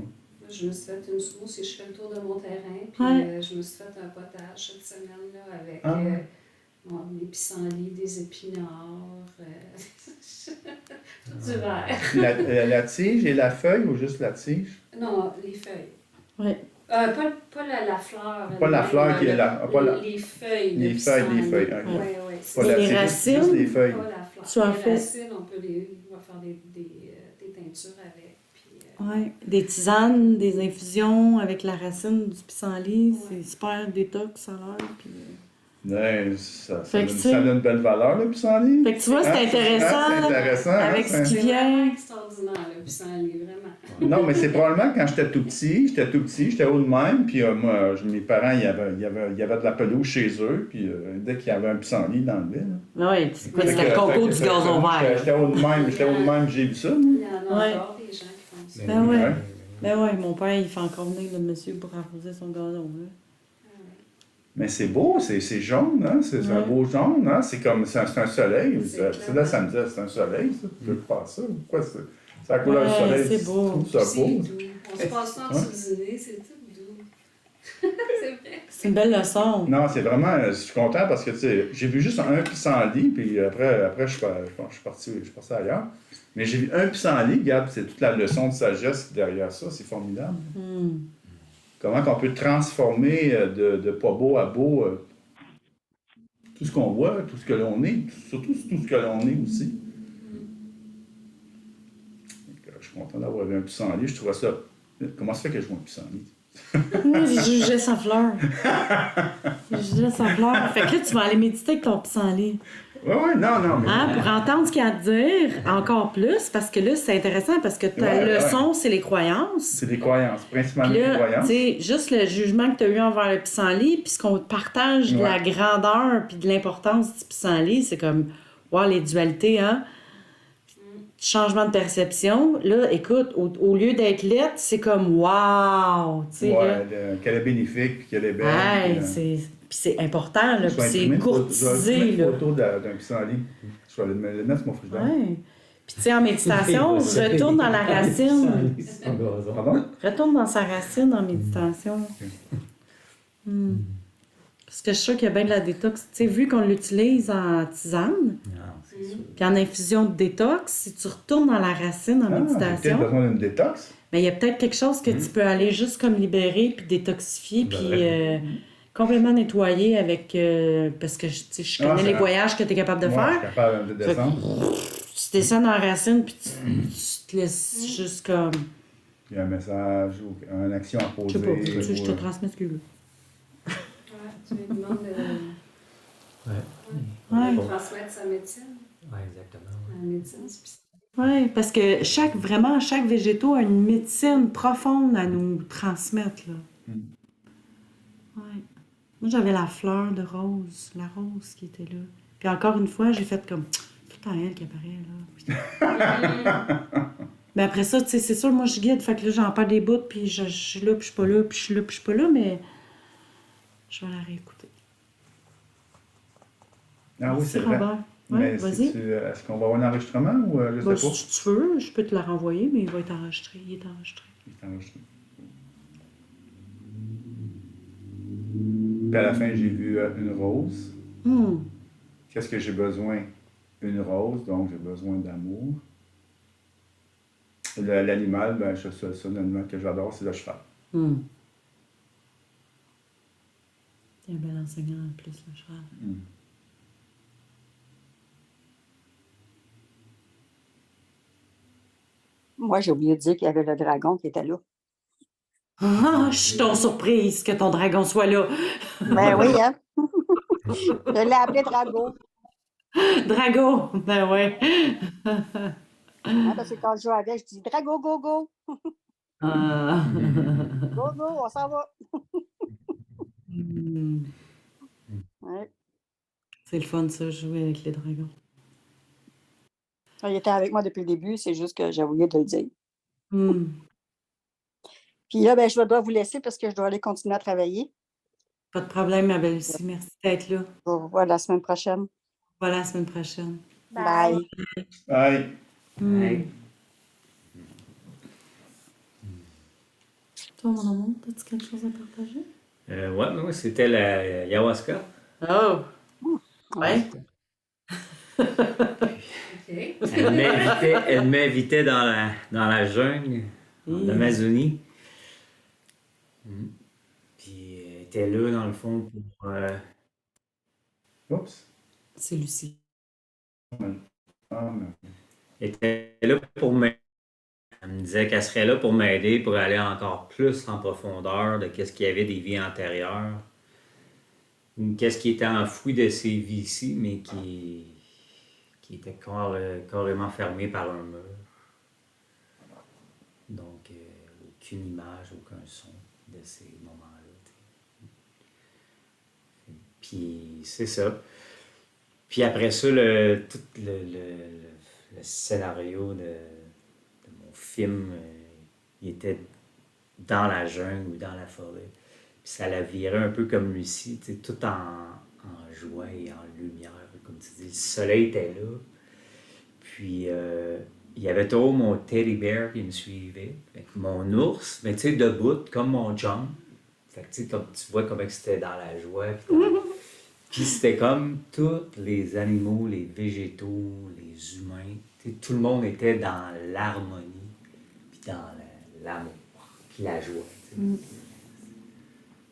Moi, je me suis fait une sauce et je fais le tour de mon terrain. Puis je me suis fait un potage cette semaine là, avec des pissenlits, des épinards, tout du vert. La tige et la feuille ou juste la tige? Non, les feuilles. Oui. Pas la fleur. Pas la fleur qui est là. Les feuilles. Les feuilles. Oui, oui. Pas la les tige, racines. juste les feuilles. Pas la fleur. Tu en les fais. racines, on va faire des teintures avec. Oui, des tisanes, des infusions avec la racine du pissenlit, c'est super détox, ça a l'air. Puis... Ça donne une belle valeur, le pissenlit. Fait que tu vois, c'est intéressant, c'est intéressant avec ce qui vient. C'est extraordinaire, le pissenlit, vraiment. Non, mais c'est probablement quand j'étais tout petit, j'étais haut de même, puis moi, mes parents, il y avait de la pelouse chez eux, puis dès qu'il y avait un pissenlit dans le lait. Oui, c'était le concours du gazon vert. J'étais haut de même, j'ai vu ça. Il y en a encore des gens qui font ça. Ben ouais. Ben ouais, mon père, il fait encore venir le monsieur pour arroser son gazon. Là. Mais c'est beau, c'est jaune, hein? C'est un beau jaune, hein? C'est comme, c'est un soleil. Là, ça me dit, c'est un soleil, ça. Tu veux pas ça? Pourquoi c'est la couleur du soleil? C'est beau. C'est C'est beau. doux. On se passe ça en dessous du dîner, c'est tout doux. C'est vrai. C'est une belle leçon. Non, c'est vraiment, je suis content parce que, tu sais, j'ai vu juste un pissenlit, puis après je suis parti ailleurs. Mais j'ai vu un pissenlit, regarde, c'est toute la leçon de sagesse derrière ça, c'est formidable. Comment qu'on peut transformer de pas beau à beau tout ce qu'on voit, tout ce que l'on est, surtout tout ce que l'on est aussi. Je suis content d'avoir vu un pissenlit. Je trouvais ça... Comment ça fait que je vois un pissenlit? Je jugeais sa fleur. Je jugeais sa fleur. Fait que là, tu vas aller méditer avec ton pissenlit. Oui, non, mais... Hein, pour entendre ce qu'il y a à te dire encore plus, parce que là, c'est intéressant, parce que ta leçon, c'est les croyances. C'est des croyances, principalement Puis des là, tu croyances. sais, juste le jugement que tu as eu envers le pissenlit, puis ce qu'on partage de la grandeur puis de l'importance du pissenlit, c'est comme, wow, les dualités, hein? Changement de perception. Là, écoute, au lieu d'être lettre, c'est comme, wow! Tu sais, là. Qu'elle est bénéfique, qu'elle est belle. Hey, puis c'est important, là, Je puis vais c'est imprimer courtisé, une là. photo d'un pissenlit. Je vais le mettre sur mon frigidaire. Ouais. Puis tu sais, en méditation, retourne dans la racine. Pardon? Retourne dans sa racine en méditation. Parce que je suis sûre qu'il y a bien de la détox. Tu sais, vu qu'on l'utilise en tisane, Non, c'est sûr. puis en infusion de détox, si tu retournes dans la racine en J'ai peut-être méditation, besoin d'une détox. mais il y a peut-être quelque chose que tu peux aller juste comme libérer, puis détoxifier, puis complètement nettoyer avec... parce que tu sais, je connais les voyages que tu es capable de Moi, je suis faire. capable de descendre. Tu descends dans la racine, puis tu te laisses juste comme... Il y a un message ou une action à Je poser. sais pas, je te ou, transmets ce que tu veux. Ouais, tu lui demandes Ouais. de transmettre sa médecine. Ouais, exactement. La médecine, c'est Oui, parce que chaque végétaux a une médecine profonde à nous transmettre, là. Ouais. Moi, j'avais la fleur de rose, la rose qui était là. Puis encore une fois, j'ai fait comme, tout le temps elle qui apparaît, là. Mais après ça, tu sais, c'est sûr, moi, je guide, fait que là, j'en perds des bouts, puis je suis là, puis je suis pas là, puis je suis là, puis je suis pas là, mais je vais la réécouter. Ah oui, c'est vrai. Robert. Mais Ouais, vas-y. est-ce qu'on va avoir un enregistrement ou je sais Bah, pas? si tu veux, je peux te la renvoyer, mais il va être enregistré. Il est enregistré. Il est enregistré. Puis à la fin, j'ai vu une rose. Qu'est-ce que j'ai besoin? Une rose, donc j'ai besoin d'amour. L'animal, ben, c'est un animal que j'adore, c'est le cheval. Il y a un bel enseignant en plus, le cheval. Moi, j'ai oublié de dire qu'il y avait le dragon qui était là. Ah, je suis ton surprise que ton dragon soit là. Ben oui, hein? Je l'ai appelé Drago. Drago, ben ouais. Hein, parce que quand je joue avec, je dis Drago, go, go. Ah. Go, go, on s'en va. Hmm. Ouais. C'est le fun, ça, jouer avec les dragons. Il était avec moi depuis le début, c'est juste que j'ai oublié de le dire. Hmm. Puis là, ben, je dois vous laisser parce que je dois aller continuer à travailler. Pas de problème, ma belle Lucie. Merci d'être là. On se revoit la semaine prochaine. Voilà la semaine prochaine. Bye. Bye. Hey. Toi, mon amour, as-tu quelque chose à partager? Ouais, c'était la ayahuasca. Oh! Ouais. Elle m'invitait dans la jungle, en Amazonie. Puis elle était là, dans le fond, pour... Oups. C'est Lucie. Ah, mais... Elle était là pour m'aider. Elle me disait qu'elle serait là pour m'aider, pour aller encore plus en profondeur de qu'est-ce qu'il y avait des vies antérieures. Qu'est-ce qui était enfoui de ces vies-ci, mais qui était carrément fermé par un mur. Donc, aucune image, aucun son de ces moments-là. Puis, c'est ça. Puis après ça, tout le scénario de mon film, il était dans la jungle ou dans la forêt. Puis ça la virait un peu comme Lucie, tout en joie et en lumière. Comme tu dis, le soleil était là. Puis il y avait toujours mon teddy bear qui me suivait. Fait que mon ours, mais tu sais, debout, comme mon John. Fait que tu sais, comme tu vois comment c'était dans la joie. Puis c'était comme tous les animaux, les végétaux, les humains. Tout le monde était dans l'harmonie, puis dans l'amour, puis la joie.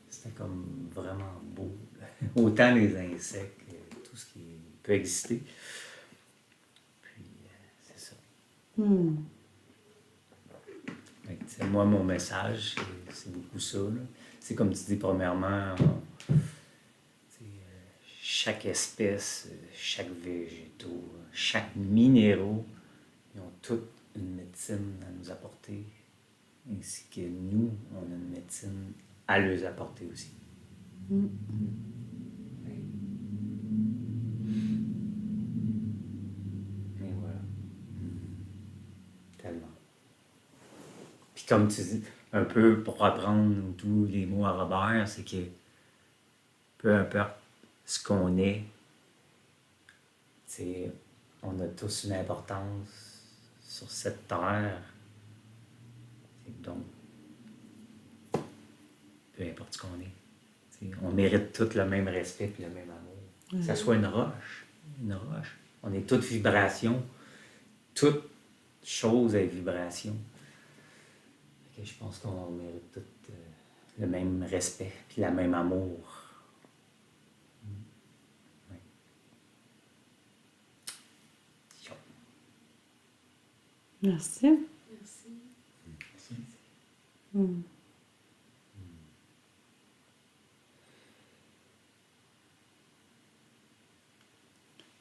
C'était comme vraiment beau. Autant les insectes que tout ce qui peut exister. Puis c'est ça. Fait que, tu sais, moi, mon message, c'est beaucoup ça. Là. C'est comme tu dis, premièrement, chaque espèce, chaque végétaux, chaque minéraux, ils ont toutes une médecine à nous apporter, ainsi que nous, on a une médecine à leur apporter aussi. Et voilà. Tellement. Puis comme tu dis, un peu pour reprendre tous les mots à Robert, c'est que peu importe ce qu'on est, t'sais, on a tous une importance sur cette terre. Et donc, peu importe ce qu'on est, t'sais, on mérite tout le même respect et le même amour. Que ça soit une roche. On est toutes vibrations. Toute chose est vibration. Fait que je pense qu'on mérite tout le même respect et le même amour. Merci. Merci.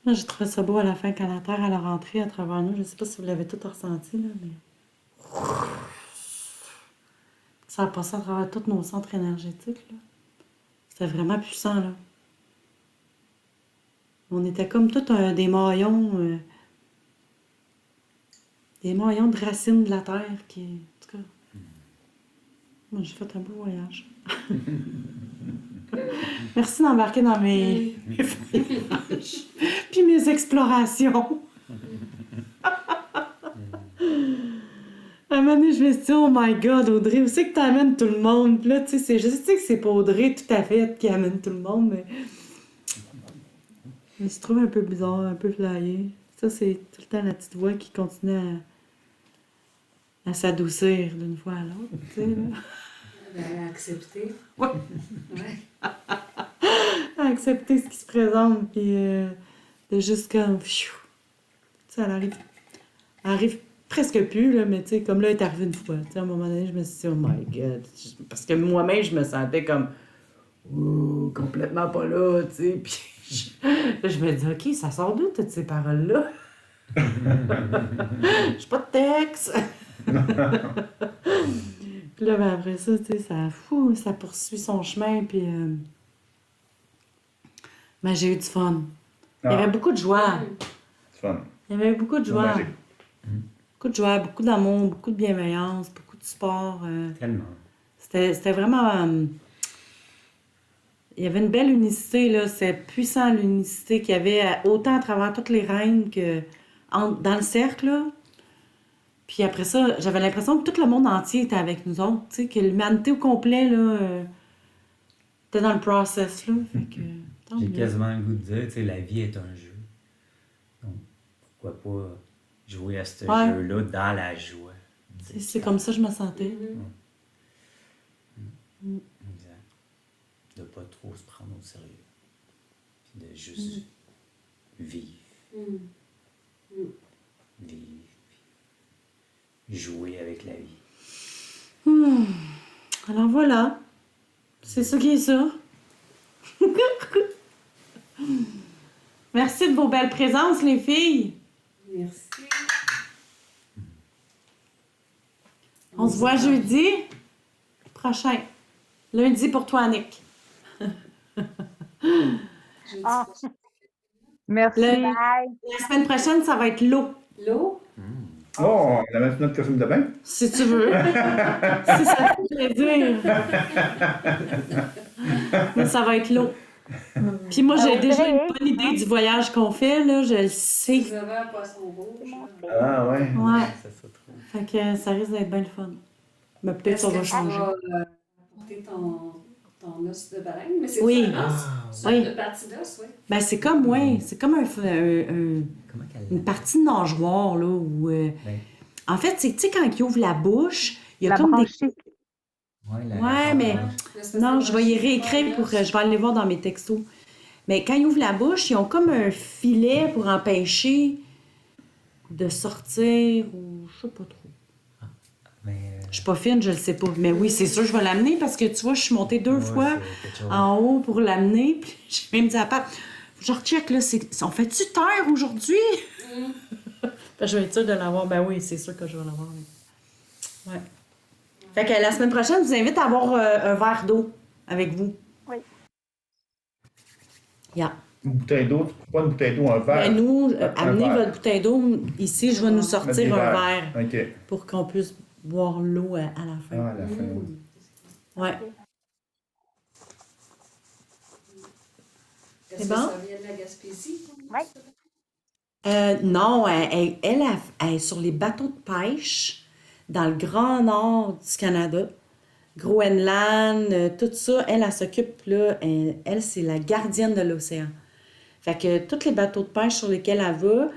Moi, j'ai trouvé ça beau à la fin quand la Terre elle a rentré à travers nous. Je ne sais pas si vous l'avez tout ressenti, là, mais ça a passé à travers tous nos centres énergétiques. Là. C'était vraiment puissant. Là. On était comme tous des maillons de racines de la Terre qui, en tout cas, moi j'ai fait un beau voyage. Merci d'embarquer dans mes voyages puis mes explorations. À un moment donné, je me suis dit, oh my God, Audrey, où c'est que tu amènes tout le monde? Puis là, tu sais, je sais que c'est pas Audrey tout à fait qui amène tout le monde, mais je me trouve un peu bizarre, un peu flyé. Ça, c'est tout le temps la petite voix qui continue à s'adoucir d'une fois à l'autre, tu sais, là. À accepter. Ouais. Ouais. À accepter ce qui se présente, puis de juste comme, pfiou. Tu sais, elle arrive presque plus, là, mais tu sais, comme là, elle est arrivée une fois. Tu sais, à un moment donné, je me suis dit, oh my God. Parce que moi-même, je me sentais comme, ouh, complètement pas là, tu sais. Puis là, je me dis, OK, ça sort d'où, toutes ces paroles-là? J'ai pas de texte. Puis là, ben, après ça, tu sais, ça poursuit son chemin, puis ben, j'ai eu du fun. Il y avait beaucoup de joie. C'est fun. Il y avait beaucoup de C'est joie. magique. Beaucoup de joie, beaucoup d'amour, beaucoup de bienveillance, beaucoup de sport. Tellement. C'était vraiment... il y avait une belle unicité, là. C'est puissant, l'unicité qu'il y avait autant à travers toutes les reines que dans le cercle, là. Puis après ça, j'avais l'impression que tout le monde entier était avec nous autres, tu sais, que l'humanité au complet, là, était dans le process, là. Fait que, tant J'ai mieux. quasiment le goût de dire, tu sais, la vie est un jeu. Donc, pourquoi pas jouer à ce Ouais. jeu-là dans la joie. C'est comme ça que je me sentais. Exact. De pas trop se prendre au sérieux. Puis de juste vivre. Vivre. Puis jouer avec la vie. Alors voilà. C'est ça qui est ça. Merci de vos belles présences, les filles. Merci. On se voit jeudi prochain. Lundi pour toi, Annick. Ah, Merci. Le- bye. La semaine prochaine, ça va être l'eau. L'eau? Oh, on a même notre costume de bain? Si tu veux. Si ça te fait plaisir. Mais ça va être l'eau. Puis moi, j'ai déjà une bonne idée du voyage qu'on fait, là. Je le sais. Vous avez un poisson rouge. Ah ouais. Ouais. Ça se trouve. Fait que ça risque d'être bien le fun. Mais peut-être Est-ce ça va que tu changer. vas apporter ton os de baleine? Mais c'est Oui. un os? C'est Oui. une partie d'os, oui. Ben, c'est comme, ouais, c'est comme Comment qu'elle une partie de nageoire, là, où... Ouais. En fait, tu sais, quand il ouvre la bouche, il y a La comme des... branchie. Ouais, mais... Non, je vais y réécrire pour... je vais aller voir dans mes textos. Mais quand ils ouvrent la bouche, ils ont comme un filet pour empêcher de sortir ou je sais pas trop. Mais Je suis pas fine, je le sais pas. Mais oui, c'est sûr, je vais l'amener parce que tu vois, je suis montée 2 fois c'est quelque chose. en haut pour l'amener. Puis j'ai même dit à Pat, je recheck là, on fait-tu terre aujourd'hui? Fait que je vais être sûre de l'avoir. Ben oui, c'est sûr que je vais l'avoir. Oui. Ouais. Fait que la semaine prochaine, je vous invite à avoir un verre d'eau avec vous. Oui. Yeah. Une bouteille d'eau, pas une bouteille d'eau, un verre. Ben nous, Un amenez verre. votre bouteille d'eau. Ici, je vais nous Mettre des sortir un verre OK. pour qu'on puisse boire l'eau à la fin. Ah, à la fin. oui. Ouais. Est-ce C'est que bon? ça vient de la Gaspésie? Oui. Non, elle est sur les bateaux de pêche dans le grand nord du Canada. Groenland, tout ça, elle s'occupe, là, elle, c'est la gardienne de l'océan. Fait que tous les bateaux de pêche sur lesquels elle va,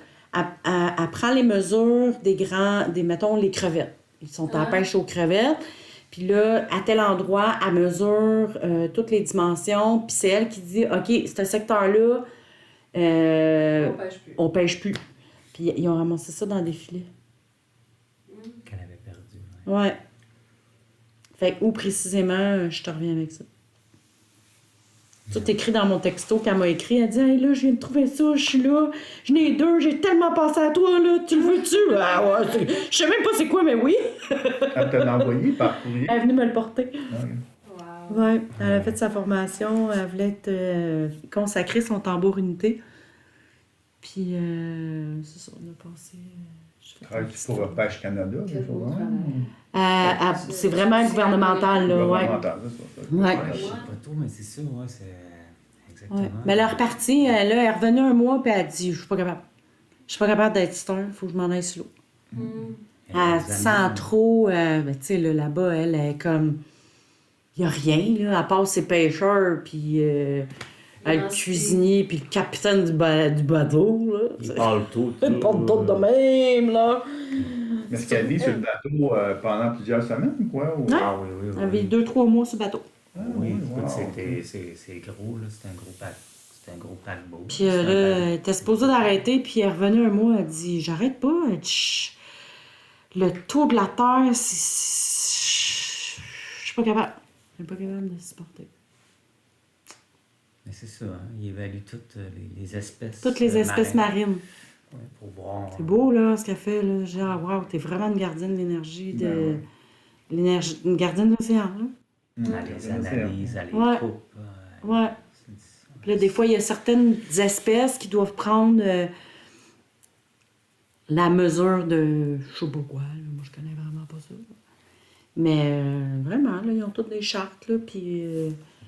elle prend les mesures mettons, les crevettes. Ils sont en pêche aux crevettes. Puis là, à tel endroit, elle mesure toutes les dimensions. Puis c'est elle qui dit, OK, ce secteur-là, On pêche plus. on pêche plus. Puis ils ont ramassé ça dans des filets. Qu'elle avait perdu. Ouais. Fait que où précisément, je te reviens avec ça. Tout écrit dans mon texto qu'elle m'a écrit. Elle dit, hey, là, je viens de trouver ça, je suis là. J'en ai 2, j'ai tellement pensé à toi, là. Tu le veux-tu? Ah ouais, je sais même pas c'est quoi, mais oui. Elle te l'a envoyé par courrier. Elle est venue me le porter. OK. Wow. Ouais, elle a fait sa formation. Elle voulait consacrer son tambour unité. Puis, c'est ça, on a passé. Travailles-tu pour Pêche Canada? Quel quelque chose beau de même? travail. C'est vraiment gouvernemental, là. Ouais. Gouvernemental, c'est ça. Ouais. Je sais pas tout, mais c'est ça, ouais, c'est exactement. Ouais. Mais elle est repartie, là, elle est revenue un mois, puis elle a dit, je suis pas capable. Je suis pas capable d'être star, faut que je m'en aille sur l'eau. Elle sent trop, tu sais, là-bas, elle est comme, il y a rien, là, à part ses pêcheurs, puis le cuisinier, puis le capitaine du bateau, là. Il parle tout. Ils parlent tout de même, là. Mais est-ce qu'elle vit sur le bateau pendant plusieurs semaines, quoi? Ou... Ouais. Ah oui, oui, oui. Elle avait 2-3 mois sur le bateau. Ah, Oui, wow. écoute, c'est gros, là. C'était un gros paquebot. Puis là, elle était supposée d'arrêter, puis elle est revenue un mois, elle dit, j'arrête pas. Elle dit, le tour de la Terre, je suis pas capable. Je suis pas capable de supporter. Mais c'est ça, hein, il évalue toutes les espèces. Toutes les espèces marines. Ouais, pour voir. C'est beau, là, ce qu'elle fait, là. J'ai dit, ah, wow, t'es vraiment une gardienne de l'énergie, une gardienne de l'océan, là. Elle les analyse, elle les Ouais. coupe. Ouais. Puis là, des fois, il y a certaines espèces qui doivent prendre la mesure de je sais pas quoi, là. Moi, je connais vraiment pas ça. Mais vraiment, là, ils ont toutes des chartes, là, puis...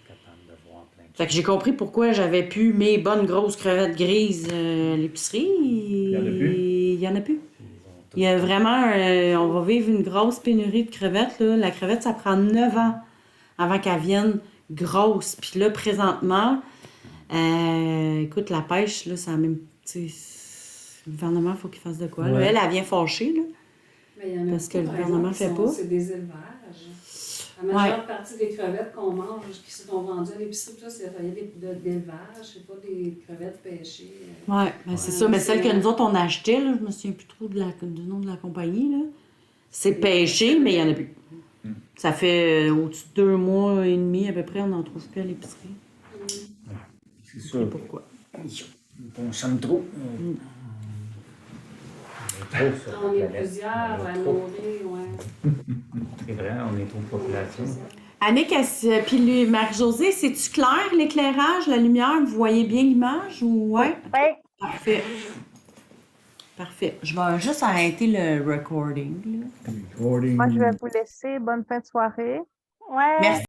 Capable de voir plein de Fait que j'ai compris pourquoi j'avais plus mes bonnes grosses crevettes grises à l'épicerie. Il y en a plus? Il y en a plus. Ils ont tout- Il y a vraiment... on va vivre une grosse pénurie de crevettes, là. La crevette, ça prend 9 ans avant qu'elle vienne grosse. Puis là, présentement, écoute, la pêche, là, ça a même... tu sais, le gouvernement, il faut qu'il fasse de quoi. Là. Ouais. Elle vient fâcher, là. Mais il y en a Parce que beaucoup, le par gouvernement exemple, fait qui sont- pas. C'est des élevages. La majeure partie des crevettes qu'on mange, qui sont vendues à l'épicerie, tout ça, c'est d'élevage, c'est pas des crevettes pêchées. Ouais, ben c'est Ouais, ça. Mais c'est celle que vrai. nous autres, on achetait, là, je me souviens plus trop du nom de la compagnie, là. C'est pêché, mais il n'y en a plus. Ça fait au-dessus de 2 mois et demi, à peu près, on n'en trouve plus à l'épicerie. C'est Je sais sûr. pourquoi. On somme trop. On est trop sur la On est planète. plusieurs On est à trop. mourir, ouais. C'est vrai, on est trop de population. Annick, puis Marie-Josée, c'est-tu clair, l'éclairage, la lumière? Vous voyez bien l'image? Ou... Ouais? Oui. Parfait. Parfait. Je vais juste arrêter le recording, là. Recording. Moi, je vais vous laisser. Bonne fin de soirée. Ouais. Merci.